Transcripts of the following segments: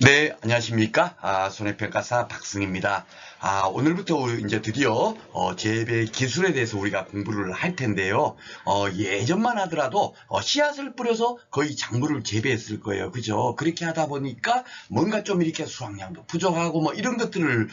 네, 안녕하십니까? 손해평가사 박승입니다. 오늘부터 이제 드디어 재배 기술에 대해서 우리가 공부를 할 텐데요. 예전만 하더라도 씨앗을 뿌려서 거의 작물을 재배했을 거예요. 그죠? 그렇게 하다 보니까 뭔가 좀 이렇게 수확량도 부족하고 뭐 이런 것들을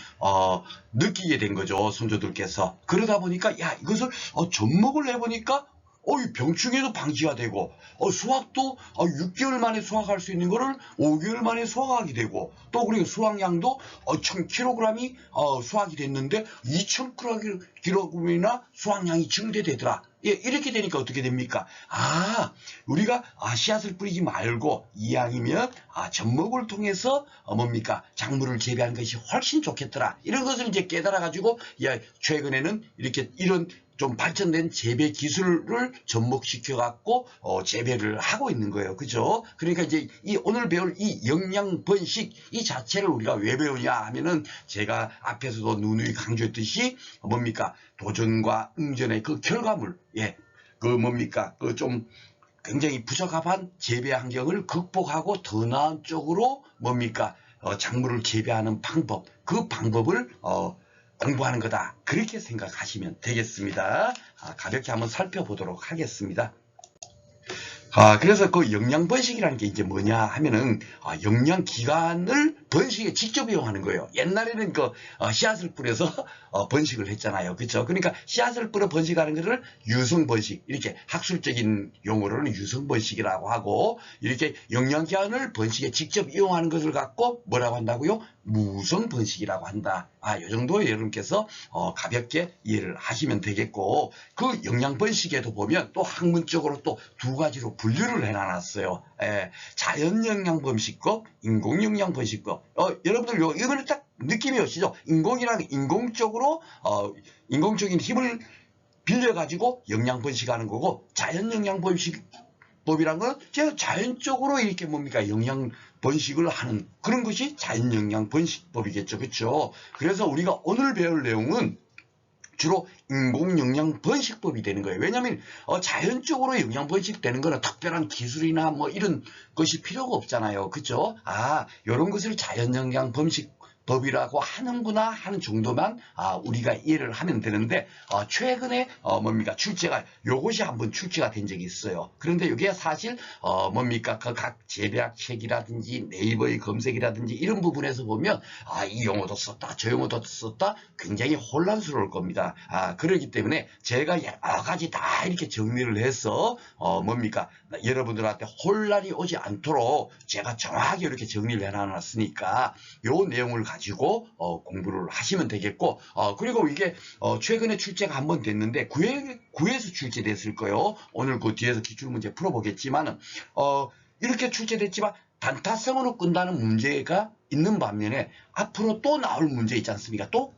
느끼게 된 거죠. 선조들께서. 그러다 보니까 야, 이것을 접목을 해보니까 이 병충해도 방지가 되고, 수확도 6개월 만에 수확할 수 있는 거를 5개월 만에 수확하게 되고, 또 그리고 수확량도 1000kg이 수확이 됐는데 2000kg이나 수확량이 증대되더라. 예, 이렇게 되니까 어떻게 됩니까? 우리가 씨앗을 뿌리지 말고 이왕이면 접목을 통해서 뭡니까? 작물을 재배하는 것이 훨씬 좋겠더라. 이런 것을 이제 깨달아 가지고 최근에는 이렇게 이런 좀 발전된 재배 기술을 접목시켜 갖고 재배를 하고 있는 거예요. 그죠? 그러니까 이제 오늘 배울 이 영양 번식 이 자체를 우리가 왜 배우냐 하면은 제가 앞에서도 누누이 강조했듯이 뭡니까? 도전과 응전의 그 결과물. 예. 그 뭡니까? 그 좀 굉장히 부적합한 재배 환경을 극복하고 더 나은 쪽으로 뭡니까? 작물을 재배하는 방법. 그 방법을 공부하는 거다. 그렇게 생각하시면 되겠습니다. 가볍게 한번 살펴보도록 하겠습니다. 그래서 그 영양 번식이라는 게 이제 뭐냐 하면은 영양 기관을 번식에 직접 이용하는 거예요. 옛날에는 그 씨앗을 뿌려서 번식을 했잖아요. 그렇죠? 그러니까 씨앗을 뿌려 번식하는 것을 유성 번식, 이렇게 학술적인 용어로는 유성 번식이라고 하고, 이렇게 영양 기관을 번식에 직접 이용하는 것을 갖고 뭐라고 한다고요? 무성 번식이라고 한다. 이 정도 여러분께서 가볍게 이해를 하시면 되겠고, 그 영양 번식에도 보면 또 학문적으로 또 두 가지로 분류를 해놨어요. 자연 영양 번식법, 인공 영양 번식법. 여러분들 이거는 딱 느낌이 오시죠? 인공이라는 인공적으로 인공적인 힘을 빌려 가지고 영양 번식하는 거고, 자연 영양 번식법이란 건 제가 자연적으로 이렇게 뭡니까? 영양 번식을 하는 그런 것이 자연 영양 번식법이겠죠. 그렇죠? 그래서 우리가 오늘 배울 내용은 주로 인공 영양 번식법이 되는 거예요. 왜냐하면 자연적으로 영양 번식되는 거는 특별한 기술이나 뭐 이런 것이 필요가 없잖아요. 그죠? 이런 것을 자연 영양 번식법이라고 하는구나 하는 정도만 우리가 이해를 하면 되는데, 최근에 뭡니까? 요것이 한번 출제가 된 적이 있어요. 그런데 이게 사실 뭡니까? 그 각 재배학 책이라든지 네이버의 검색이라든지 이런 부분에서 보면 이 용어도 썼다, 저 용어도 썼다, 굉장히 혼란스러울 겁니다. 그렇기 때문에 제가 여러 가지 다 이렇게 정리를 해서 뭡니까? 여러분들한테 혼란이 오지 않도록 제가 정확하게 이렇게 정리를 해놨으니까 요 내용을 가지고 공부를 하시면 되겠고, 그리고 이게 최근에 출제가 한번 됐는데 9회에서 출제됐을 거예요. 오늘 그 뒤에서 기출문제 풀어보겠지만은 이렇게 출제됐지만 단타성으로 끝나는 문제가 있는 반면에 앞으로 또 나올 문제 있지 않습니까? 또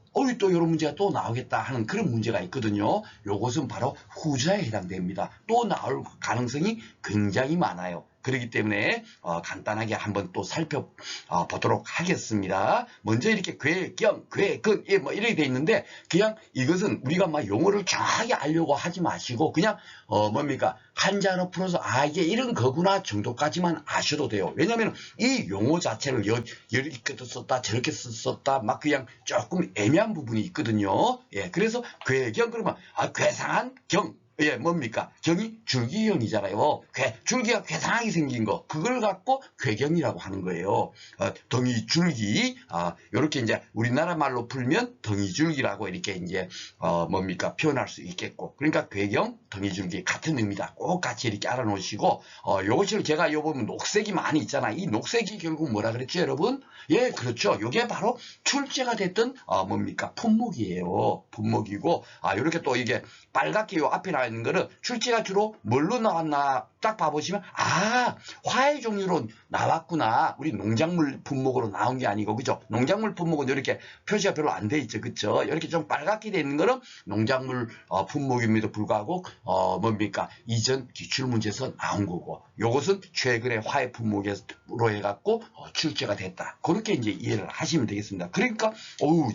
이런 문제가 또 나오겠다 하는 그런 문제가 있거든요. 요것은 바로 후자에 해당됩니다. 또 나올 가능성이 굉장히 많아요. 그렇기 때문에 간단하게 한번 또 살펴보도록 하겠습니다. 먼저 이렇게 괴경, 괴근 뭐 이렇게 돼 있는데, 그냥 이것은 우리가 막 용어를 정확하게 알려고 하지 마시고 그냥 뭡니까? 한자로 풀어서 이게 이런 거구나 정도까지만 아셔도 돼요. 왜냐하면 이 용어 자체를 이렇게 썼다 저렇게 썼다 막 그냥 조금 애매한 부분이 있거든요. 예, 그래서 괴경 그러면 괴상한 경, 예, 뭡니까? 경이 줄기경이잖아요. 줄기가 괴상하게 생긴 거, 그걸 갖고 괴경이라고 하는 거예요. 덩이 줄기, 요렇게 이제 우리나라 말로 풀면 덩이줄기라고 이렇게 이제 뭡니까? 표현할 수 있겠고, 그러니까 괴경, 덩이줄기 같은 의미다. 꼭 같이 이렇게 알아놓으시고, 요것을 제가 요 보면 녹색이 많이 있잖아. 이 녹색이 결국 뭐라 그랬죠, 여러분? 예, 그렇죠. 요게 바로 출제가 됐던 뭡니까? 품목이에요. 품목이고, 요렇게 또 이게 빨갛게 요 앞에 나 있는 거는 출제가 주로 뭘로 나왔나 딱 봐보시면 화훼 종류로 나왔구나. 우리 농작물 품목으로 나온 게 아니고, 그죠? 농작물 품목은 이렇게 표시가 별로 안 돼 있죠. 그죠? 이렇게 좀 빨갛게 돼 있는 거는 농작물 품목임에도 불구하고 뭡니까? 이전 기출문제에서 나온 거고, 요것은 최근에 화훼 품목으로 해갖고 출제가 됐다. 그렇게 이제 이해를 하시면 되겠습니다. 그러니까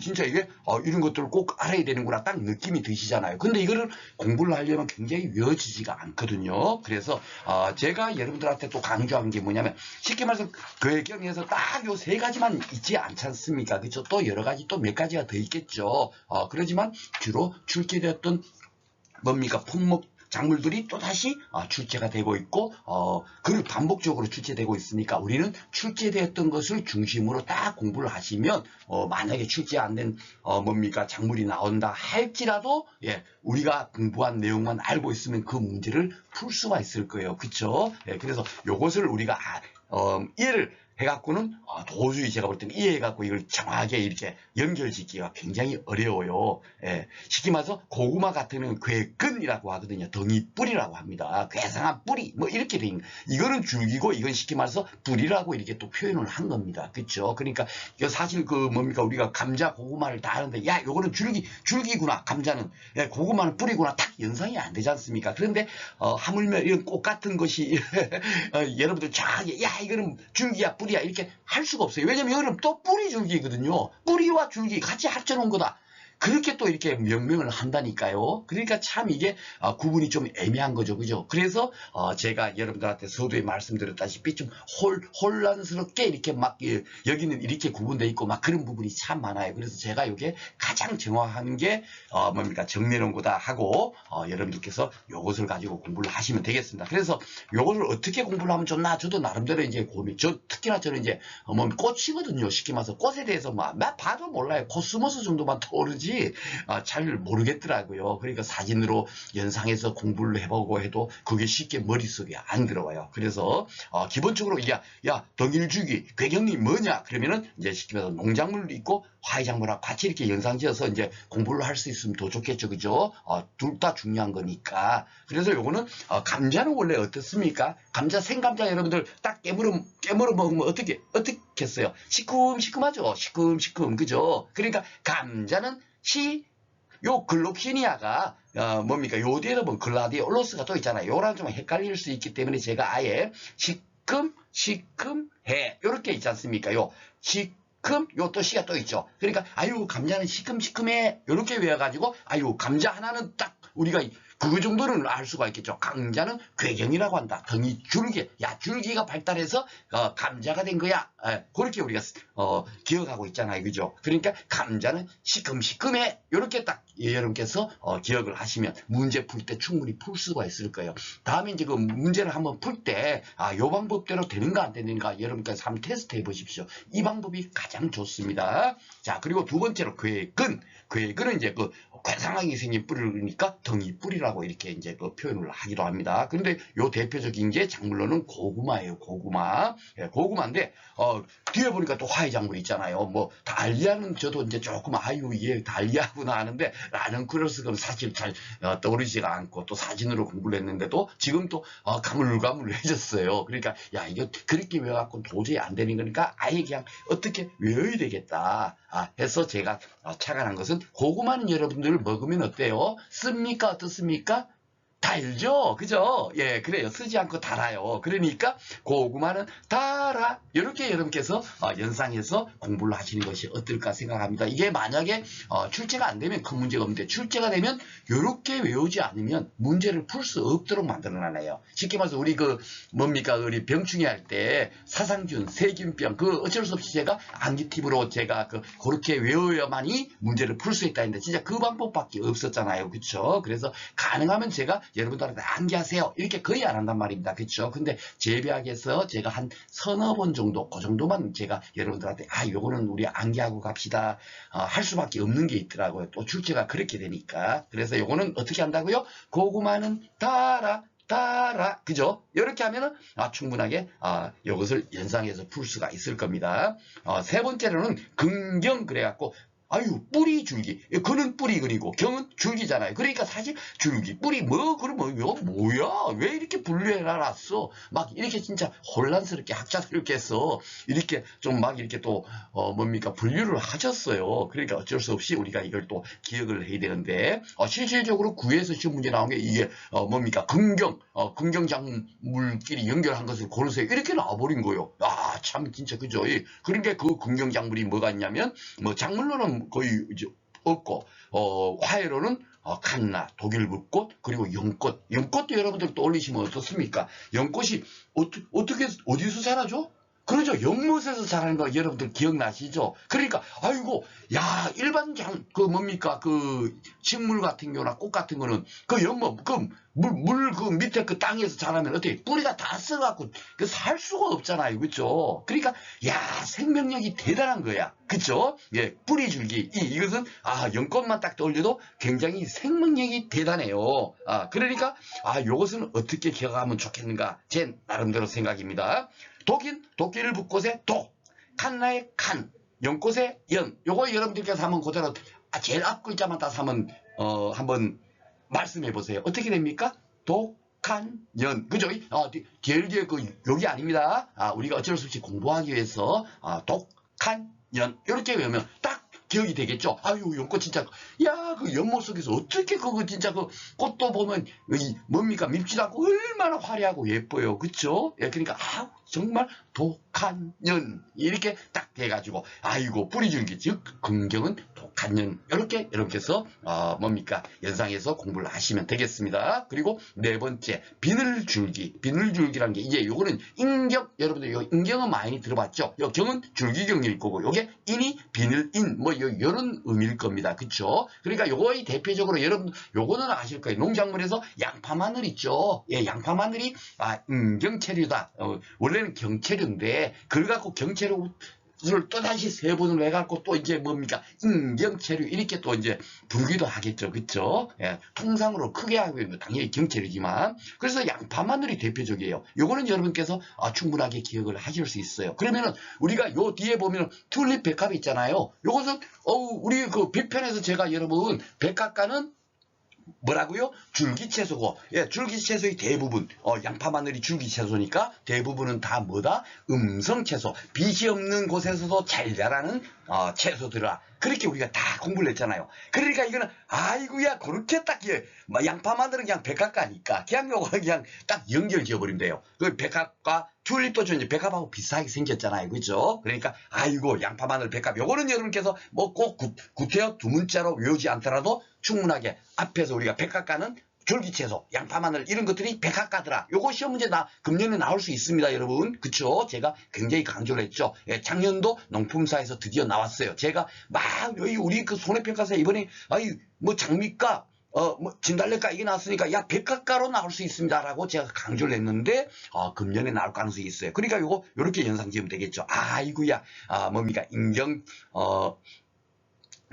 진짜 이게 이런 것들을 꼭 알아야 되는구나 딱 느낌이 드시잖아요. 근데 이거를 공부를 하려면 굉장히 외워지지가 않거든요. 그래서 제가 여러분들한테 또 강조한 게 뭐냐면 쉽게 말해서 괴경에서 딱 요 세 가지만 있지 않지 않습니까? 그렇죠? 또 여러 가지 또 몇 가지가 더 있겠죠. 그러지만 주로 출제되었던 뭡니까 품목 작물들이 또다시 출제가 되고 있고 그걸 반복적으로 출제되고 있으니까 우리는 출제되었던 것을 중심으로 딱 공부를 하시면 만약에 출제 안 된 뭡니까 작물이 나온다 할지라도 예, 우리가 공부한 내용만 알고 있으면 그 문제를 풀 수가 있을 거예요. 그렇죠? 예, 그래서 요것을 우리가 이해를 해갖고는 도저히 제가 볼 때는 이해해갖고 이걸 정확하게 이렇게 연결짓기가 굉장히 어려워요. 예, 쉽게 말해서 고구마 같은 경우는 괴근이라고 하거든요. 덩이뿌리라고 합니다. 괴상한 뿌리 뭐 이렇게 된 이거는 줄기고 이건 쉽게 말해서 뿌리라고 이렇게 또 표현을 한 겁니다. 그렇죠? 그러니까 사실 그 뭡니까 우리가 감자 고구마를 다 하는데 야 요거는 줄기구나 감자는 예, 고구마는 뿌리구나 딱 연상이 안 되지 않습니까? 그런데 하물며 이런 꽃 같은 것이 여러분들 정확하게 야 이거는 줄기야 뿌리야 이렇게 할 수가 없어요. 왜냐면 이거는 또 뿌리 줄기거든요. 뿌리와 줄기 같이 합쳐놓은 거다. 그렇게 또 이렇게 명명을 한다니까요. 그러니까 참 이게 구분이 좀 애매한 거죠. 그죠? 그래서 제가 여러분들한테 서두에 말씀드렸다시피 좀 혼란스럽게 이렇게 막 여기는 이렇게 구분되어 있고 막 그런 부분이 참 많아요. 그래서 제가 이게 가장 정확한 게 뭡니까 정례론고다 하고 여러분들께서 요것을 가지고 공부를 하시면 되겠습니다. 그래서 요것을 어떻게 공부를 하면 좋나 저도 나름대로 이제 고민. 특히나 저는 이제 뭐 꽃이거든요. 쉽게 말해서 꽃에 대해서 막 봐도 몰라요. 코스모스 정도만 떠오르지. 잘 모르겠더라고요. 그러니까 사진으로 연상해서 공부를 해보고 해도 그게 쉽게 머릿속에 안 들어와요. 그래서 기본적으로 야 덩일주기 괴경이 뭐냐 그러면은 이제 쉽게 말해서 농작물도 있고 화훼작물하고 같이 이렇게 연상지어서 이제 공부를 할 수 있으면 더 좋겠죠. 그죠? 둘 다 중요한 거니까. 그래서 요거는 감자는 원래 어떻습니까? 감자 생감자 여러분들 딱 깨물어 먹으면 어떻게 했어요? 시큼시큼하죠. 시큼시큼 그죠? 그러니까 감자는 요 글록시니아가 뭡니까? 요 뒤에도 뭐 글라디올로스가 또 있잖아요. 요랑 좀 헷갈릴 수 있기 때문에 제가 아예 시큼해 요렇게 있지 않습니까? 요 또 시가 또 있죠. 그러니까 아유 감자는 시큼시큼해 요렇게 외워가지고 아유 감자 하나는 딱 우리가 그 정도는 알 수가 있겠죠. 감자는 괴경이라고 한다. 덩이 줄기, 줄기가 발달해서 감자가 된 거야. 그렇게 우리가 기억하고 있잖아요. 그죠? 그러니까 감자는 시큼시큼해. 이렇게 딱 여러분께서 기억을 하시면 문제 풀 때 충분히 풀 수가 있을 거예요. 다음에 이제 그 문제를 한번 풀 때 요 방법대로 되는가 안 되는가 여러분께서 한번 테스트 해보십시오. 이 방법이 가장 좋습니다. 자, 그리고 두 번째로 괴근은 이제 그 괴상하게 생긴 뿌리니까 덩이 뿌리라고 이렇게 이제 그 표현을 하기도 합니다. 그런데 요 대표적인 게 작물로는 고구마예요. 고구마. 예, 고구마인데 뒤에 보니까 또 화훼작물 있잖아요. 뭐 달리아는 저도 이제 조금 아유 얘 달리아구나 하는데 라는크로스는 사실 잘 떠오르지가 않고 또 사진으로 공부를 했는데도 지금 또 가물가물해졌어요. 그러니까 야 이거 그렇게 외워갖고 도저히 안 되는 거니까 아예 그냥 어떻게 외워야 되겠다 해서 제가 착안한 것은 고구마는 여러분들 먹으면 어때요? 씁니까? 어떻습니까? 달죠? 그죠? 예, 그래요. 쓰지 않고 달아요. 그러니까 고구마는 달아. 이렇게 여러분께서 연상해서 공부를 하시는 것이 어떨까 생각합니다. 이게 만약에 출제가 안 되면 큰 문제가 없는데 출제가 되면 이렇게 외우지 않으면 문제를 풀 수 없도록 만들어놔요. 쉽게 말해서 우리 우리 병충해 할 때 사상균, 세균병 어쩔 수 없이 제가 암기 팁으로 제가 그렇게 외워야만이 문제를 풀 수 있다 했는데 진짜 그 방법밖에 없었잖아요. 그렇죠? 그래서 가능하면 제가 여러분들한테 암기하세요. 이렇게 거의 안 한단 말입니다. 그렇죠? 근데 제비학에서 제가 한 서너 번 정도, 그 정도만 제가 여러분들한테 요거는 우리 암기하고 갑시다. 할 수밖에 없는 게 있더라고요. 또 출제가 그렇게 되니까. 그래서 요거는 어떻게 한다고요? 고구마는 달아. 그죠? 이렇게 하면은 충분하게 이것을 연상해서 풀 수가 있을 겁니다. 세 번째로는 긍경 그래갖고 뿌리 줄기. 그는 뿌리 그리고 경은 줄기잖아요. 그러니까 사실 줄기, 뿌리 그러면 이거 뭐야? 왜 이렇게 분류해놨어? 막 이렇게 진짜 혼란스럽게 학자들께 해서 이렇게 좀 막 이렇게 또 분류를 하셨어요. 그러니까 어쩔 수 없이 우리가 이걸 또 기억을 해야 되는데 실질적으로 구에서 시험 문제 나온 게 이게 긍경 작물끼리 연결한 것을 고르세요. 이렇게 나와버린 거예요. 참 진짜 그죠? 그러니까 그 긍경 작물이 뭐가 있냐면 작물로는 거의 이제 없고, 화해로는 칸나, 독일불꽃, 그리고 연꽃. 연꽃도 여러분들 떠올리시면 어떻습니까? 연꽃이 어떻게, 어디서 자라죠? 그러죠. 연못에서 자라는 거 여러분들 기억나시죠? 그러니까, 아이고, 야, 일반 뭡니까? 그, 식물 같은 경우나 꽃 같은 거는 그 연못, 그 밑에 그 땅에서 자라면 어떻게, 뿌리가 다 썩어갖고, 살 수가 없잖아요. 그죠? 그러니까, 야, 생명력이 대단한 거야. 그죠? 예, 뿌리줄기. 이것은, 연꽃만 딱 떠올려도 굉장히 생명력이 대단해요. 그러니까, 요것은 어떻게 기억하면 좋겠는가? 제 나름대로 생각입니다. 도끼를 붓꽃에 독, 칸나의 칸, 연꽃의 연. 요거 여러분들께서 한번 그대로 제일 앞 글자만 따서 한번 말씀해 보세요. 어떻게 됩니까? 독한 연. 그죠? 뒤에 여기 아닙니다. 우리가 어쩔 수 없이 공부하기 위해서 독한 연. 이렇게 외우면 딱 기억이 되겠죠? 연꽃 진짜, 야, 그 연못 속에서 어떻게 그거 진짜 그 꽃도 보면, 뭡니까? 밉지도 않고 얼마나 화려하고 예뻐요. 그쵸? 예, 그러니까, 정말 독한 년. 이렇게 딱 돼가지고, 뿌리줄기, 즉, 긍정은 독한 년. 이렇게, 여러분께서, 뭡니까? 연상해서 공부를 하시면 되겠습니다. 그리고 네 번째, 비늘줄기. 비늘줄기라는 게, 이제 요거는 인경, 여러분들 요 인경은 많이 들어봤죠? 요 경은 줄기경일 거고, 요게 인이 비늘인, 요런 의미일 겁니다. 그쵸? 그러니까 요거의 대표적으로 여러분, 요거는 아실 거예요. 농작물에서 양파마늘 있죠? 예, 양파마늘이, 인경체류다. 원래는 경체류인데, 그걸 갖고 경체류를 또다시 세분을 해갖고 또 이제 뭡니까? 인경체류, 이렇게 또 이제 부르기도 하겠죠. 그쵸? 예, 통상으로 크게 하면 당연히 경체류지만, 그래서 양파마늘이 대표적이에요. 요거는 여러분께서 충분하게 기억을 하실 수 있어요. 그러면은 우리가 요 뒤에 보면 튤립 백합이 있잖아요. 요것은, 우리 그 비편에서 제가 여러분, 백합과는 뭐라고요? 줄기채소고, 예, 줄기채소의 대부분, 양파 마늘이 줄기채소니까 대부분은 다 뭐다? 음성채소, 빛이 없는 곳에서도 잘 자라는 채소들아. 그렇게 우리가 다 공부를 했잖아요. 그러니까 이거는 아이고야 그렇게 딱 양파 마늘은 그냥 백합과니까 그냥 요거 그냥 딱 연결 지어버리면 돼요. 그 백합과 튤립도 이제 백합하고 비슷하게 생겼잖아요. 그죠? 그러니까 양파 마늘 백합 요거는 여러분께서 뭐 꼭 구태여 두 문자로 외우지 않더라도 충분하게 앞에서 우리가 백합과는 줄기채소, 양파 마늘 이런 것들이 백합과더라. 요거 시험 문제 금년에 나올 수 있습니다, 여러분. 그쵸? 제가 굉장히 강조를 했죠. 예, 작년도 농품사에서 드디어 나왔어요. 제가 우리 그 손해평가사 이번에 장미과 진달래과 이게 나왔으니까 백합과로 나올 수 있습니다라고 제가 강조를 했는데 금년에 나올 가능성이 있어요. 그러니까 요렇게 연상 지으면 되겠죠. 뭡니까?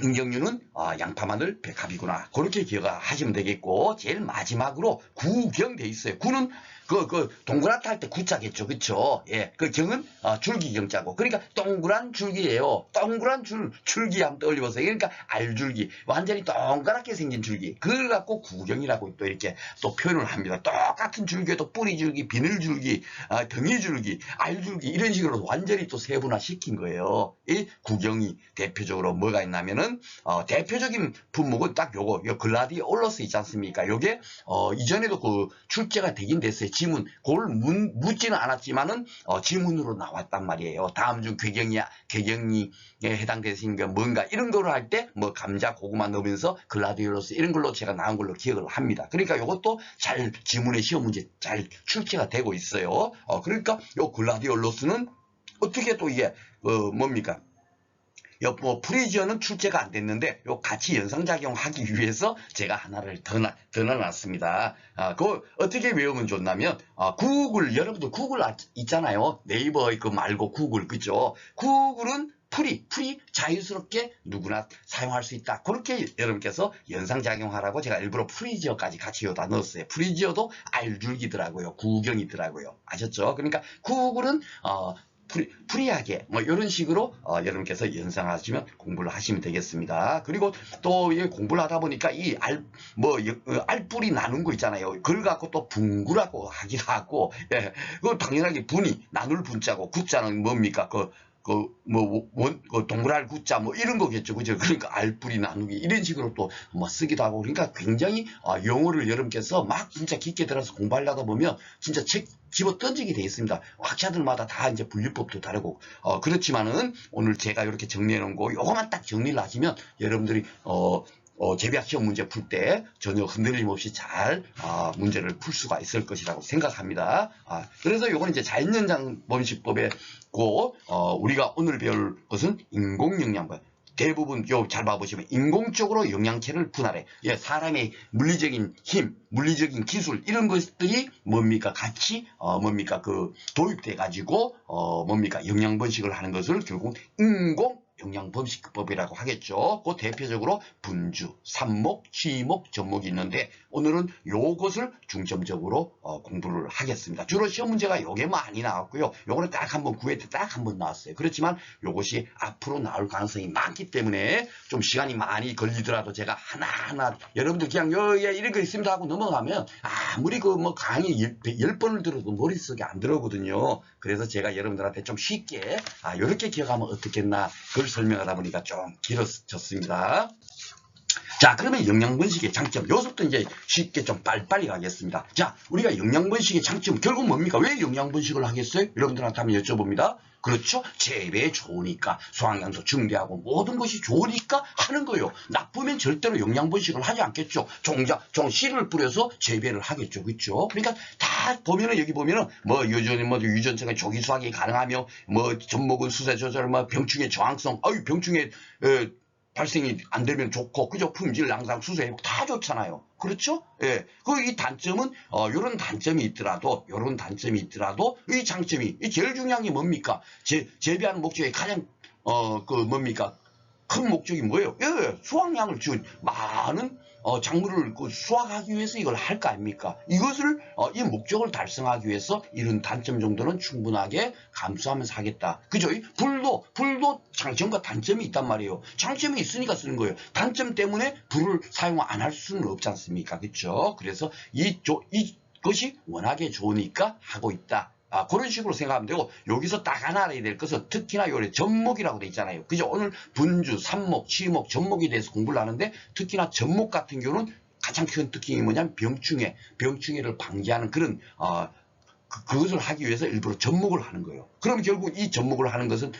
인경류는 양파 마늘 백합이구나. 그렇게 기억하시면 되겠고, 제일 마지막으로 구경 돼 있어요. 구는 동그랗다 할 때 구자겠죠. 그쵸? 예. 그 경은 줄기경자고. 그러니까 동그란 줄기예요. 동그란 줄기 한번 떠올려보세요. 그러니까 알줄기. 완전히 동그랗게 생긴 줄기. 그걸 갖고 구경이라고 또 이렇게 또 표현을 합니다. 똑같은 줄기에도 뿌리줄기, 비늘줄기, 덩이줄기, 알줄기 이런 식으로 완전히 또 세분화 시킨 거예요. 이 구경이 대표적으로 뭐가 있냐면은 대표적인 품목은 딱 요거 글라디올러스 있지 않습니까? 요게 이전에도 그 출제가 되긴 됐어요. 지문, 그걸 묻지는 않았지만은 지문으로 나왔단 말이에요. 다음 중 궤경에 해당되는 게 뭔가 이런 거를 할 때 감자, 고구마 넣으면서 글라디올러스 이런 걸로 제가 나온 걸로 기억을 합니다. 그러니까 이것도 잘 지문의 시험 문제 잘 출제가 되고 있어요. 그러니까 요 글라디올러스는 어떻게 또 이게 뭡니까? 프리지어는 출제가 안 됐는데 같이 연상작용하기 위해서 제가 하나를 더 넣어놨습니다. 그거 어떻게 외우면 좋냐면 구글, 여러분들 구글 있잖아요. 네이버 말고 구글, 그죠? 구글은 풀이 자유스럽게 누구나 사용할 수 있다. 그렇게 여러분께서 연상작용하라고 제가 일부러 프리지어까지 같이 여기다 넣었어요. 프리지어도 알줄기더라고요. 구경이더라고요. 아셨죠? 그러니까 구글은 프리하게 이런 식으로 여러분께서 연상하시면 공부를 하시면 되겠습니다. 그리고 또 공부를 하다 보니까 알뿌리 나눈 거 있잖아요. 그걸 갖고 또 분구라고 하기도 하고, 예, 그 당연하게 분이 나눌 분자고 구자는 뭡니까? 동그랄 구자 뭐 이런 거겠죠. 그죠? 그러니까 알뿌리 나누기 이런 식으로 또 뭐 쓰기도 하고 그러니까 굉장히 용어를 여러분께서 막 진짜 깊게 들어서 공부하려다 보면 진짜 책 집어 던지게 돼 있습니다. 학자들마다 다 이제 분류법도 다르고 그렇지만은 오늘 제가 이렇게 정리해 놓은 거 요거만 딱 정리를 하시면 여러분들이 재배학 시험 문제 풀 때 전혀 흔들림 없이 잘 문제를 풀 수가 있을 것이라고 생각합니다. 그래서 요거는 이제 자연연장 번식법에 우리가 오늘 배울 것은 인공영양분. 대부분 잘 봐보시면 인공적으로 영양체를 분할해. 예, 사람의 물리적인 힘, 물리적인 기술 이런 것들이 뭡니까 같이 도입돼 가지고 영양 번식을 하는 것을 결국 인공 영양번식법이라고 하겠죠. 그 대표적으로 분주, 삽목, 취목, 접목이 있는데 오늘은 요것을 중점적으로 공부를 하겠습니다. 주로 시험 문제가 요게 많이 나왔고요. 요거는 딱 한번 9회 때 딱 한번 나왔어요. 그렇지만 요것이 앞으로 나올 가능성이 많기 때문에 좀 시간이 많이 걸리더라도 제가 하나하나 여러분들 그냥 이런 거 있습니다 하고 넘어가면 아무리 강의 10번을 들어도 머릿속에 안 들어오거든요. 그래서 제가 여러분들한테 좀 쉽게 이렇게 기억하면 어떻겠나 그걸 설명하다 보니까 좀 길어졌습니다. 자, 그러면 영양번식의 장점 요것부터 이제 쉽게 좀 빨리빨리 가겠습니다. 자, 우리가 영양번식의 장점 결국 뭡니까? 왜 영양번식을 하겠어요? 여러분들한테 한번 여쭤봅니다. 그렇죠? 재배에 좋으니까 수확량도 증대하고 모든 것이 좋으니까 하는 거예요. 나쁘면 절대로 영양번식을 하지 않겠죠. 씨를 뿌려서 재배를 하겠죠. 그렇죠? 그러니까 다 보면은 여기 보면은 유전성의 조기 수확이 가능하며 젖먹은 수세 조절 병충해 저항성 병충해 발생이 안 되면 좋고, 그죠? 품질, 양상, 수세, 회복 다 좋잖아요. 그렇죠? 예. 이 단점은, 요런 단점이 있더라도, 이 장점이, 제일 중요한 게 뭡니까? 재배하는 목적의 가장, 큰 목적이 뭐예요? 예, 수확량을 많은, 작물을 수확하기 위해서 이걸 할 거 아닙니까? 이것을, 이 목적을 달성하기 위해서 이런 단점 정도는 충분하게 감수하면서 하겠다. 그죠? 불도 장점과 단점이 있단 말이에요. 장점이 있으니까 쓰는 거예요. 단점 때문에 불을 사용 안 할 수는 없지 않습니까? 그렇죠? 그래서 이것이 워낙에 좋으니까 하고 있다. 그런 식으로 생각하면 되고, 여기서 딱 하나 알아야 될 것은 특히나 요래 접목이라고 돼 있잖아요. 그죠? 오늘 분주, 삽목, 취목, 접목에 대해서 공부를 하는데 특히나 접목 같은 경우는 가장 큰 특징이 뭐냐면 병충해를 방지하는 그런 그것을 하기 위해서 일부러 접목을 하는 거예요. 그럼 결국 이 접목을 하는 것은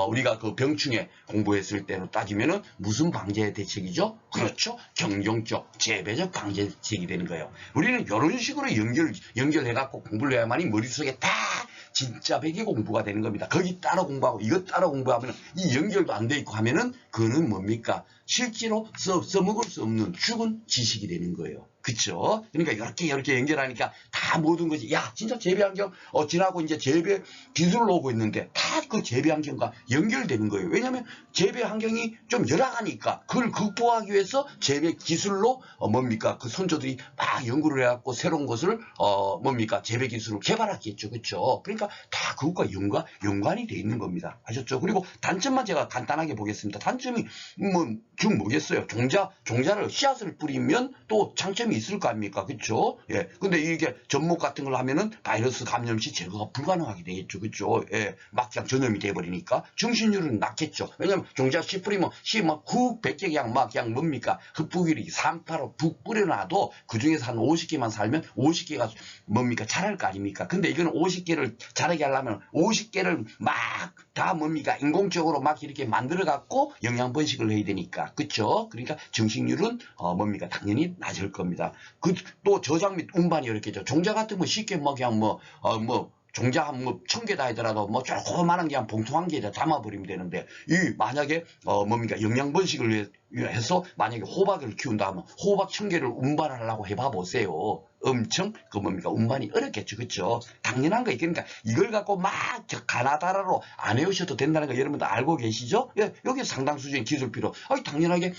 우리가 그 병충해 공부했을 때로 따지면은 무슨 방제 대책이죠? 그렇죠. 경영적, 재배적 방제 대책이 되는 거예요. 우리는 이런 식으로 연결해갖고 공부를 해야만이 머릿속에 다 진짜 백이 공부가 되는 겁니다. 거기 따로 공부하고 이것 따로 공부하면 이 연결도 안 돼 있고 하면은 그거는 뭡니까? 실제로 써먹을 수 없는 죽은 지식이 되는 거예요. 그쵸? 그러니까 이렇게 연결하니까 다 모든 것이 진짜 재배 환경 지나고 이제 재배 기술로 오고 있는데 다 그 재배 환경과 연결되는 거예요. 왜냐하면 재배 환경이 좀 열악하니까 그걸 극복하기 위해서 재배 기술로 그 선조들이 막 연구를 해갖고 새로운 것을 재배 기술을 개발했겠죠. 그쵸? 그러니까 다 그것과 연관이 돼 있는 겁니다. 아셨죠? 그리고 단점만 제가 간단하게 보겠습니다. 단점이 뭐겠어요? 종자를 씨앗을 뿌리면 또 장점이 있을 거 아닙니까? 그쵸? 예. 근데 이게 접목 같은 걸 하면은 바이러스 감염 시 제거가 불가능하게 되겠죠. 그쵸? 예. 막상 전염이 돼버리니까 정신율은 낮겠죠. 왜냐면 종자 씨 뿌리면 씨 훅 100개 그냥 흑북일이 385 북 뿌려놔도 그 중에서 한 50개만 살면 50개가 자랄 거 아닙니까? 근데 이거는 50개를 자라게 하려면 50개를 다 인공적으로 이렇게 만들어 갖고 영양 번식을 해야 되니까. 그쵸? 그러니까 정식률은 당연히 낮을 겁니다. 또 저장 및 운반이 어렵겠죠. 종자 같은 거 쉽게 종자 한 1000개다 하더라도 조그만한 게 한 봉투 한 개에다 담아버리면 되는데 만약에 영양 번식을 해서 만약에 호박을 키운다 하면 호박 1000개를 운반하려고 해봐 보세요. 엄청 운반이 어렵겠죠. 그렇죠? 당연한 거예요. 그러니까 이걸 갖고 가나다라로 안 해오셔도 된다는 거 여러분들 알고 계시죠? 예, 여기 상당 수준의 기술 필요. 당연하게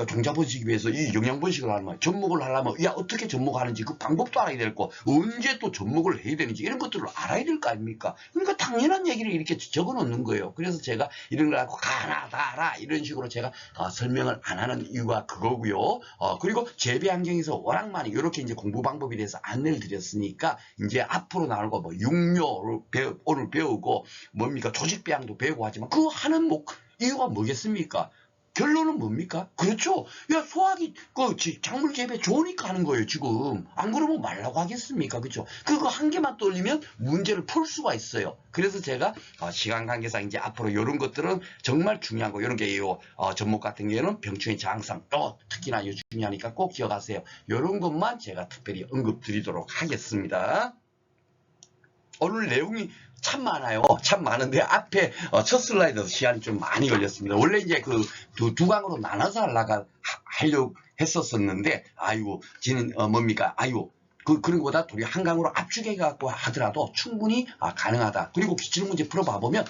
종자 번식이 위해서 이 영양 번식을 하려면 접목을 하려면 어떻게 접목하는지 그 방법도 알아야 될 거, 언제 또 접목을 해야 되는지 이런 것들을 알아야 될 거 아닙니까? 그러니까 당연한 얘기를 이렇게 적어 놓는 거예요. 그래서 제가 이런 걸 갖고 가나다라 이런 식으로 제가 설명을 생명을 안 하는 이유가 그거고요. 그리고 재배 환경에서 워낙 많이 이렇게 이제 공부 방법에 대해서 안내를 드렸으니까 이제 앞으로 나올 거 뭐 육묘를 오늘 배우고 뭡니까 조직 배양도 배우고 하지만 그 하는 이유가 뭐겠습니까? 결론은 뭡니까? 그렇죠. 야, 소화기, 작물 재배 좋으니까 하는 거예요, 지금. 안 그러면 말라고 하겠습니까? 그죠? 그거 한 개만 떠올리면 문제를 풀 수가 있어요. 그래서 제가, 시간 관계상 이제 앞으로 이런 것들은 정말 중요한 거, 이런 게, 접목 같은 경우에는 병충해 장상, 특히나 중요하니까 꼭 기억하세요. 이런 것만 제가 특별히 언급 드리도록 하겠습니다. 오늘 내용이 참 많아요. 참 많은데 앞에 첫 슬라이드 시간이 좀 많이 걸렸습니다. 원래 이제 그 두 강으로 나눠서 하려고 했었었는데 아이고 지는 뭡니까 아이고 그런 거보다 우리 한 강으로 압축해 갖고 하더라도 충분히 가능하다. 그리고 기출문제 풀어봐 보면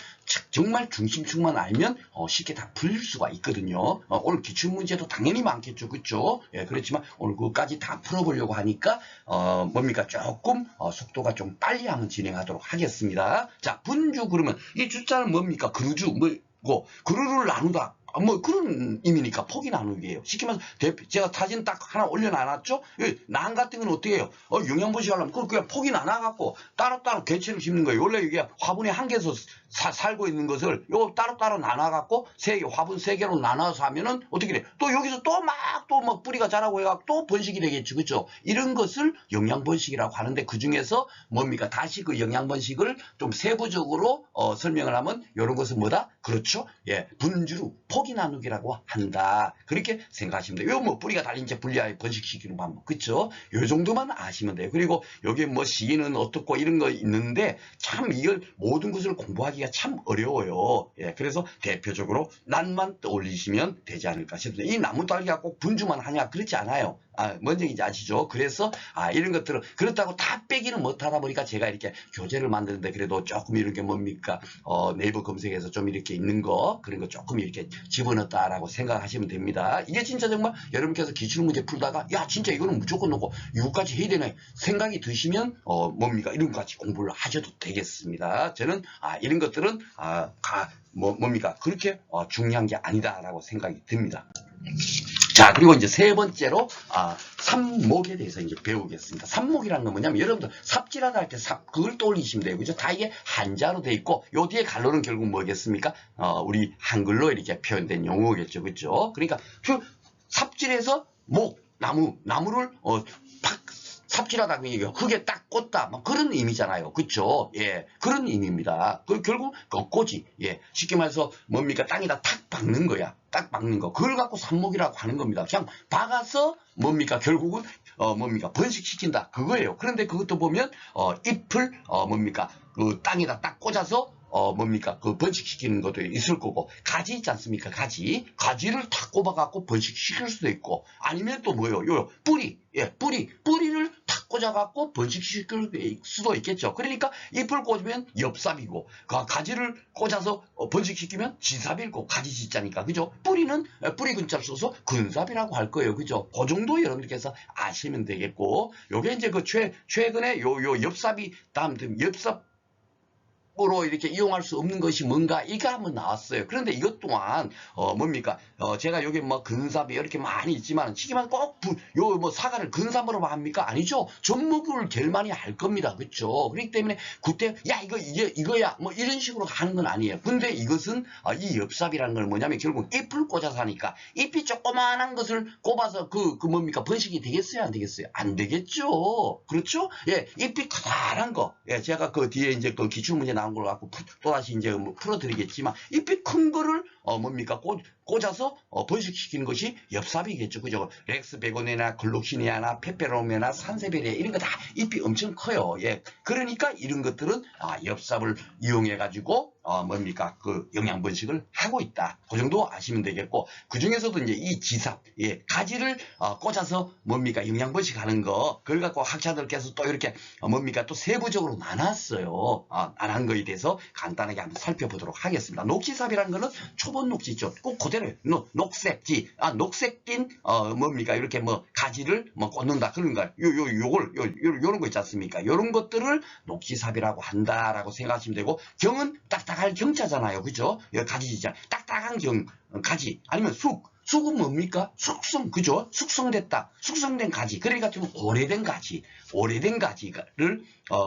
정말 중심축만 알면 쉽게 다 풀릴 수가 있거든요. 오늘 기출문제도 당연히 많겠죠, 그렇죠? 예, 그렇지만 오늘 그것까지 다 풀어보려고 하니까 뭡니까 조금 속도가 좀 빨리 한번 진행하도록 하겠습니다. 자, 분주 그러면 이 주자는 뭡니까? 그루주 뭐고 그루를 나누다. 뭐 그런 의미니까 폭이 나누기예요. 쉽게 말해서 제가 사진 딱 하나 올려놔놨죠. 난 같은 건 어떻게 해요? 영양분식 하려면 그냥 폭이 나눠갖고 따로따로 개체를 심는 거예요. 원래 이게 화분에 한 개에서 살고 있는 것을 요 따로따로 나눠갖고 화분 3개로 나눠서 하면은 어떻게 돼? 또 여기서 또 막 뿌리가 자라고 해갖고 또 번식이 되겠죠. 그죠? 이런 것을 영양번식이라고 하는데 그 중에서 뭡니까? 다시 그 영양번식을 좀 세부적으로 설명을 하면 이런 것은 뭐다? 그렇죠? 예, 분주로 폭이 나누기라고 한다. 그렇게 생각하시면 돼요. 요 뭐 뿌리가 달린 채 분리하여 번식시키는 방법. 그쵸? 요 정도만 아시면 돼요. 그리고 여기 뭐 시기는 어떻고 이런 거 있는데 참 이걸 모든 것을 공부하기가 참 어려워요. 예, 그래서 대표적으로 난만 떠올리시면 되지 않을까 싶습니다. 이 나무달기가 꼭 분주만 하냐? 그렇지 않아요. 뭔지 이제 아시죠? 그래서 이런 것들은 그렇다고 다 빼기는 못하다 보니까 제가 이렇게 교재를 만드는데 그래도 조금 이런 게 뭡니까? 네이버 검색에서 좀 이렇게 있는 거 그런 거 조금 이렇게 집어넣었다라고 생각하시면 됩니다. 이게 진짜 정말 여러분께서 기출문제 풀다가 야 진짜 이거는 무조건 넣고 이거까지 해야 되네 생각이 드시면 뭡니까? 이런 거 같이 공부를 하셔도 되겠습니다. 저는 이런 것들은 뭡니까? 그렇게 중요한 게 아니다라고 생각이 듭니다. 자, 그리고 이제 세 번째로, 삽목에 대해서 이제 배우겠습니다. 삽목이라는 건 뭐냐면, 여러분들 삽질하다 할 때 그걸 떠올리시면 돼요. 그죠? 다 이게 한자로 돼 있고, 요 뒤에 갈로는 결국 뭐겠습니까? 우리 한글로 이렇게 표현된 용어겠죠. 그죠? 그러니까, 삽질해서 나무를, 삽질하다 그러니까 흙에 딱 꽂다 뭐 그런 의미잖아요. 그쵸? 예, 그런 의미입니다. 결국 꺾꽂이. 예, 쉽게 말해서 뭡니까? 땅에다 탁 박는 거야. 딱 박는 거. 그걸 갖고 삽목이라고 하는 겁니다. 그냥 박아서 뭡니까? 결국은 뭡니까? 번식시킨다. 그거예요. 그런데 그것도 보면 잎을 뭡니까? 그 땅에다 딱 꽂아서 뭡니까? 그 번식시키는 것도 있을 거고, 가지 있지 않습니까? 가지를 탁 꼽아갖고 번식시킬 수도 있고, 아니면 또 뭐예요? 뿌리. 예, 뿌리를 탁 꽂아갖고 번식시킬 수도 있겠죠. 그러니까 잎을 꽂으면 엽삽이고, 가지를 꽂아서 번식시키면 지삽이고, 가지 지자니까. 그죠? 뿌리는 뿌리 근자를 써서 근삽이라고 할 거예요. 그죠? 그 정도 여러분들께서 아시면 되겠고, 요게 이제 그 최근에 요 엽삽이, 엽삽, 으로 이렇게 이용할 수 없는 것이 뭔가 이거 한번 나왔어요. 그런데 이것 또한 뭡니까? 제가 여기 뭐 근삽이 이렇게 많이 있지만 치기만 꼭 요 뭐 사과를 근삽으로 합니까? 아니죠. 접목을 제일 많이 할 겁니다. 그렇죠? 그렇기 때문에 그때 야 이거야 뭐 이런 식으로 하는 건 아니에요. 근데 이것은 이 엽삽이라는 건 뭐냐면 결국 잎을 꽂아서 하니까 잎이 조그만한 것을 꼽아서 그 뭡니까? 번식이 되겠어요? 안 되겠어요? 안 되겠죠. 그렇죠? 예, 잎이 커다란 거. 예, 제가 그 뒤에 이제 그 기출문제 나온 걸 갖고 또다시 이제 뭐 풀어드리겠지만 잎이 큰 거를 뭡니까? 꽂아서 번식시키는 것이 엽삽이겠죠. 그죠? 렉스베고니아나 글록시니아나 페페로메나 산세베리아 이런 거 다 잎이 엄청 커요. 예. 그러니까 이런 것들은 엽삽을 이용해 가지고 뭡니까? 그 영양 번식을 하고 있다. 그 정도 아시면 되겠고 그 중에서도 이제 이 지삽, 예, 가지를 꽂아서 뭡니까? 영양 번식하는 거 그걸 갖고 학자들께서 또 이렇게 뭡니까? 또 세부적으로 나눴어요. 나눈 거에 대해서 간단하게 한번 살펴보도록 하겠습니다. 녹지삽이라는 거는 초본 녹지 있죠. 꼭 그대로 녹색지, 녹색진 뭡니까? 이렇게 뭐 가지를 뭐 꽂는다 그런 거, 요런 거 있지 않습니까? 요런 것들을 녹지삽이라고 한다라고 생각하시면 되고 경은 딱딱할 경자잖아요, 그죠? 가지지자 딱딱한 가지 아니면 숙은 뭡니까? 숙성, 그죠? 숙성됐다. 숙성된 가지. 그러니까 좀 오래된 가지. 오래된 가지를,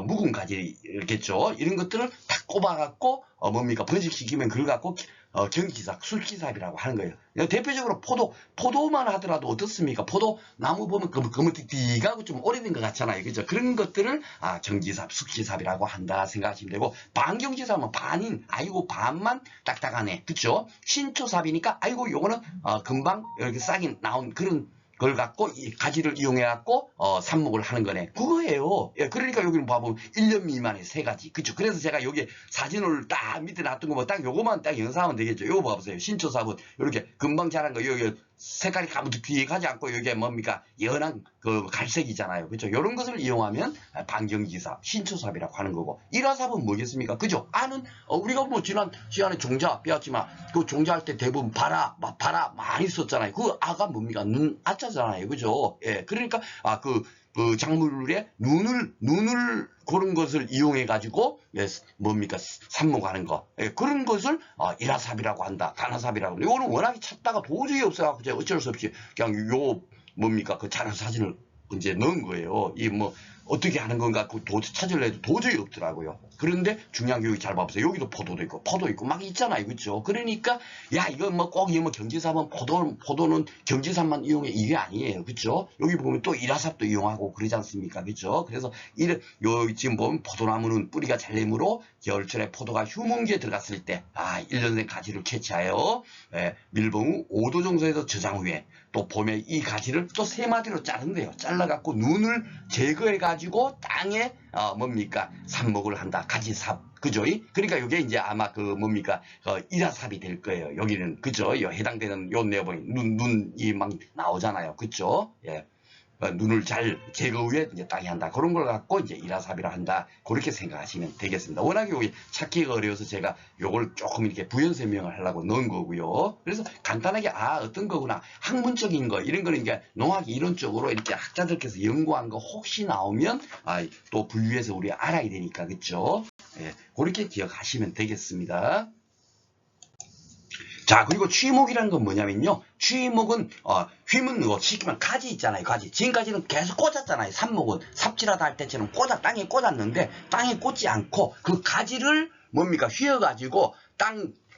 묵은 가지겠죠. 이런 것들을 탁 꼽아갖고, 뭡니까? 번식시키면 그걸 갖고, 경기삽, 술기삽이라고 하는 거예요. 대표적으로 포도만 하더라도 어떻습니까? 포도 나무 보면 거뭇거뭇하고 좀 오래된 것 같잖아요. 그죠? 그런 것들을, 전기삽, 숙기삽이라고 한다 생각하시면 되고, 반경지삽은 반인, 아이고, 반만 딱딱하네. 그죠? 신초삽이니까, 아이고, 요거는, 금방 이렇게 싹이 나온 그런 걸 갖고 이 가지를 이용해 갖고 삽목을 하는 거네. 그거예요. 예, 그러니까 여기는 봐보면 1년 미만의 세 가지. 그렇죠. 그래서 제가 여기 사진을 딱 밑에 놨던 거 뭐 딱 요거만 딱 영상하면 되겠죠. 요거 봐보세요. 신초삽은 이렇게 금방 자란 거 여기 색깔이 가무득하지 않고 여기에 뭡니까? 연한 그 갈색이잖아요. 그렇죠. 이런 것을 이용하면 반경지삽, 신초삽이라고 하는 거고, 일화삽은 뭐겠습니까? 그죠? 우리가 뭐 지난 시간에 종자 배웠지만 그 종자할 때 대부분 바라 많이 썼잖아요. 그 아가 뭡니까? 눈 아자잖아요. 그죠? 예. 그러니까 그 작물에 눈을 그런 것을 이용해 가지고 뭡니까? 삽목하는 거. 예, 그런 것을 일화삽이라고 한다. 간화삽이라고 한다. 이거는 워낙에 찾다가 도저히 없어갖고 제가 어쩔 수 없이 그냥 뭡니까? 그 자료 사진을 이제 넣은 거예요. 이 뭐 어떻게 하는 건가 찾으려 해도 도저히 없더라고요. 그런데 중요한 게 여기 잘 봐보세요. 여기도 포도 있고 막 있잖아요. 그렇죠? 그러니까 야 이거 뭐 꼭 이 뭐 경지삽은 포도는 경지삽만 이용해 이게 아니에요. 그렇죠? 여기 보면 또 일화삽도 이용하고 그러지 않습니까? 그렇죠? 그래서 지금 보면 포도나무는 뿌리가 잘림으로 겨울철에 포도가 휴문기에 들어갔을 때 1년 된 가지를 캐치하여 밀봉 후 5도 정도에서 저장 후에 또 봄에 이 가지를 또 3마디로 자른대요. 잘라갖고 눈을 제거해가지고 땅에 뭡니까? 삽목을 한다. 가지삽. 그죠? 그러니까 이게 이제 아마 뭡니까? 일화삽이 될 거예요. 여기는. 그죠? 해당되는 요 내용이 눈이 막 나오잖아요. 그죠? 예. 눈을 잘 제거 후에 이제 땅에 한다. 그런 걸 갖고 이제 일화삽이라 한다. 그렇게 생각하시면 되겠습니다. 워낙에 여기 찾기가 어려워서 제가 요걸 조금 이렇게 부연 설명을 하려고 넣은 거고요. 그래서 간단하게 어떤 거구나. 학문적인 거 이런 거는 이제 농학 이론적으로 이렇게 학자들께서 연구한 거 혹시 나오면 또 분류해서 우리 알아야 되니까 그렇죠? 예, 그렇게 기억하시면 되겠습니다. 자, 그리고 취목이라는 건 뭐냐면요. 취목은, 휘문, 쉽게 말하면 가지 있잖아요, 가지. 지금까지는 계속 꽂았잖아요, 삽목은. 삽질하다 할 때처럼 땅에 꽂았는데, 땅에 꽂지 않고, 그 가지를 뭡니까? 휘어가지고,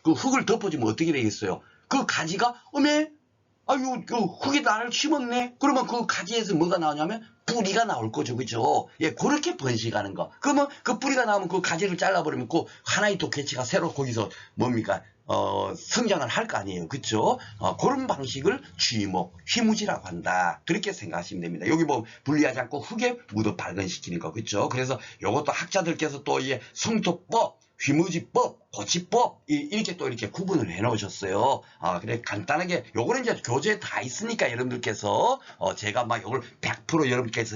그 흙을 덮어주면 어떻게 되겠어요? 그 가지가, 흙이 나를 심었네? 그러면 그 가지에서 뭐가 나오냐면, 뿌리가 나올 거죠, 그죠? 예, 그렇게 번식하는 거. 그러면 그 뿌리가 나오면 그 가지를 잘라버리면 그 하나의 또 개체가 새로 거기서 뭡니까? 성장을 할 거 아니에요. 그쵸? 그런 방식을 취목, 휘무지라고 한다. 그렇게 생각하시면 됩니다. 여기 뭐 분리하지 않고 흙에 묻어 발근시키는 거. 그쵸? 그래서 이것도 학자들께서 또 이 성토법, 휘무지법, 고치법 이렇게 또 이렇게 구분을 해 놓으셨어요. 그래 간단하게 요거는 이제 교재에 다 있으니까 여러분들께서 제가 막 요걸 100% 여러분께서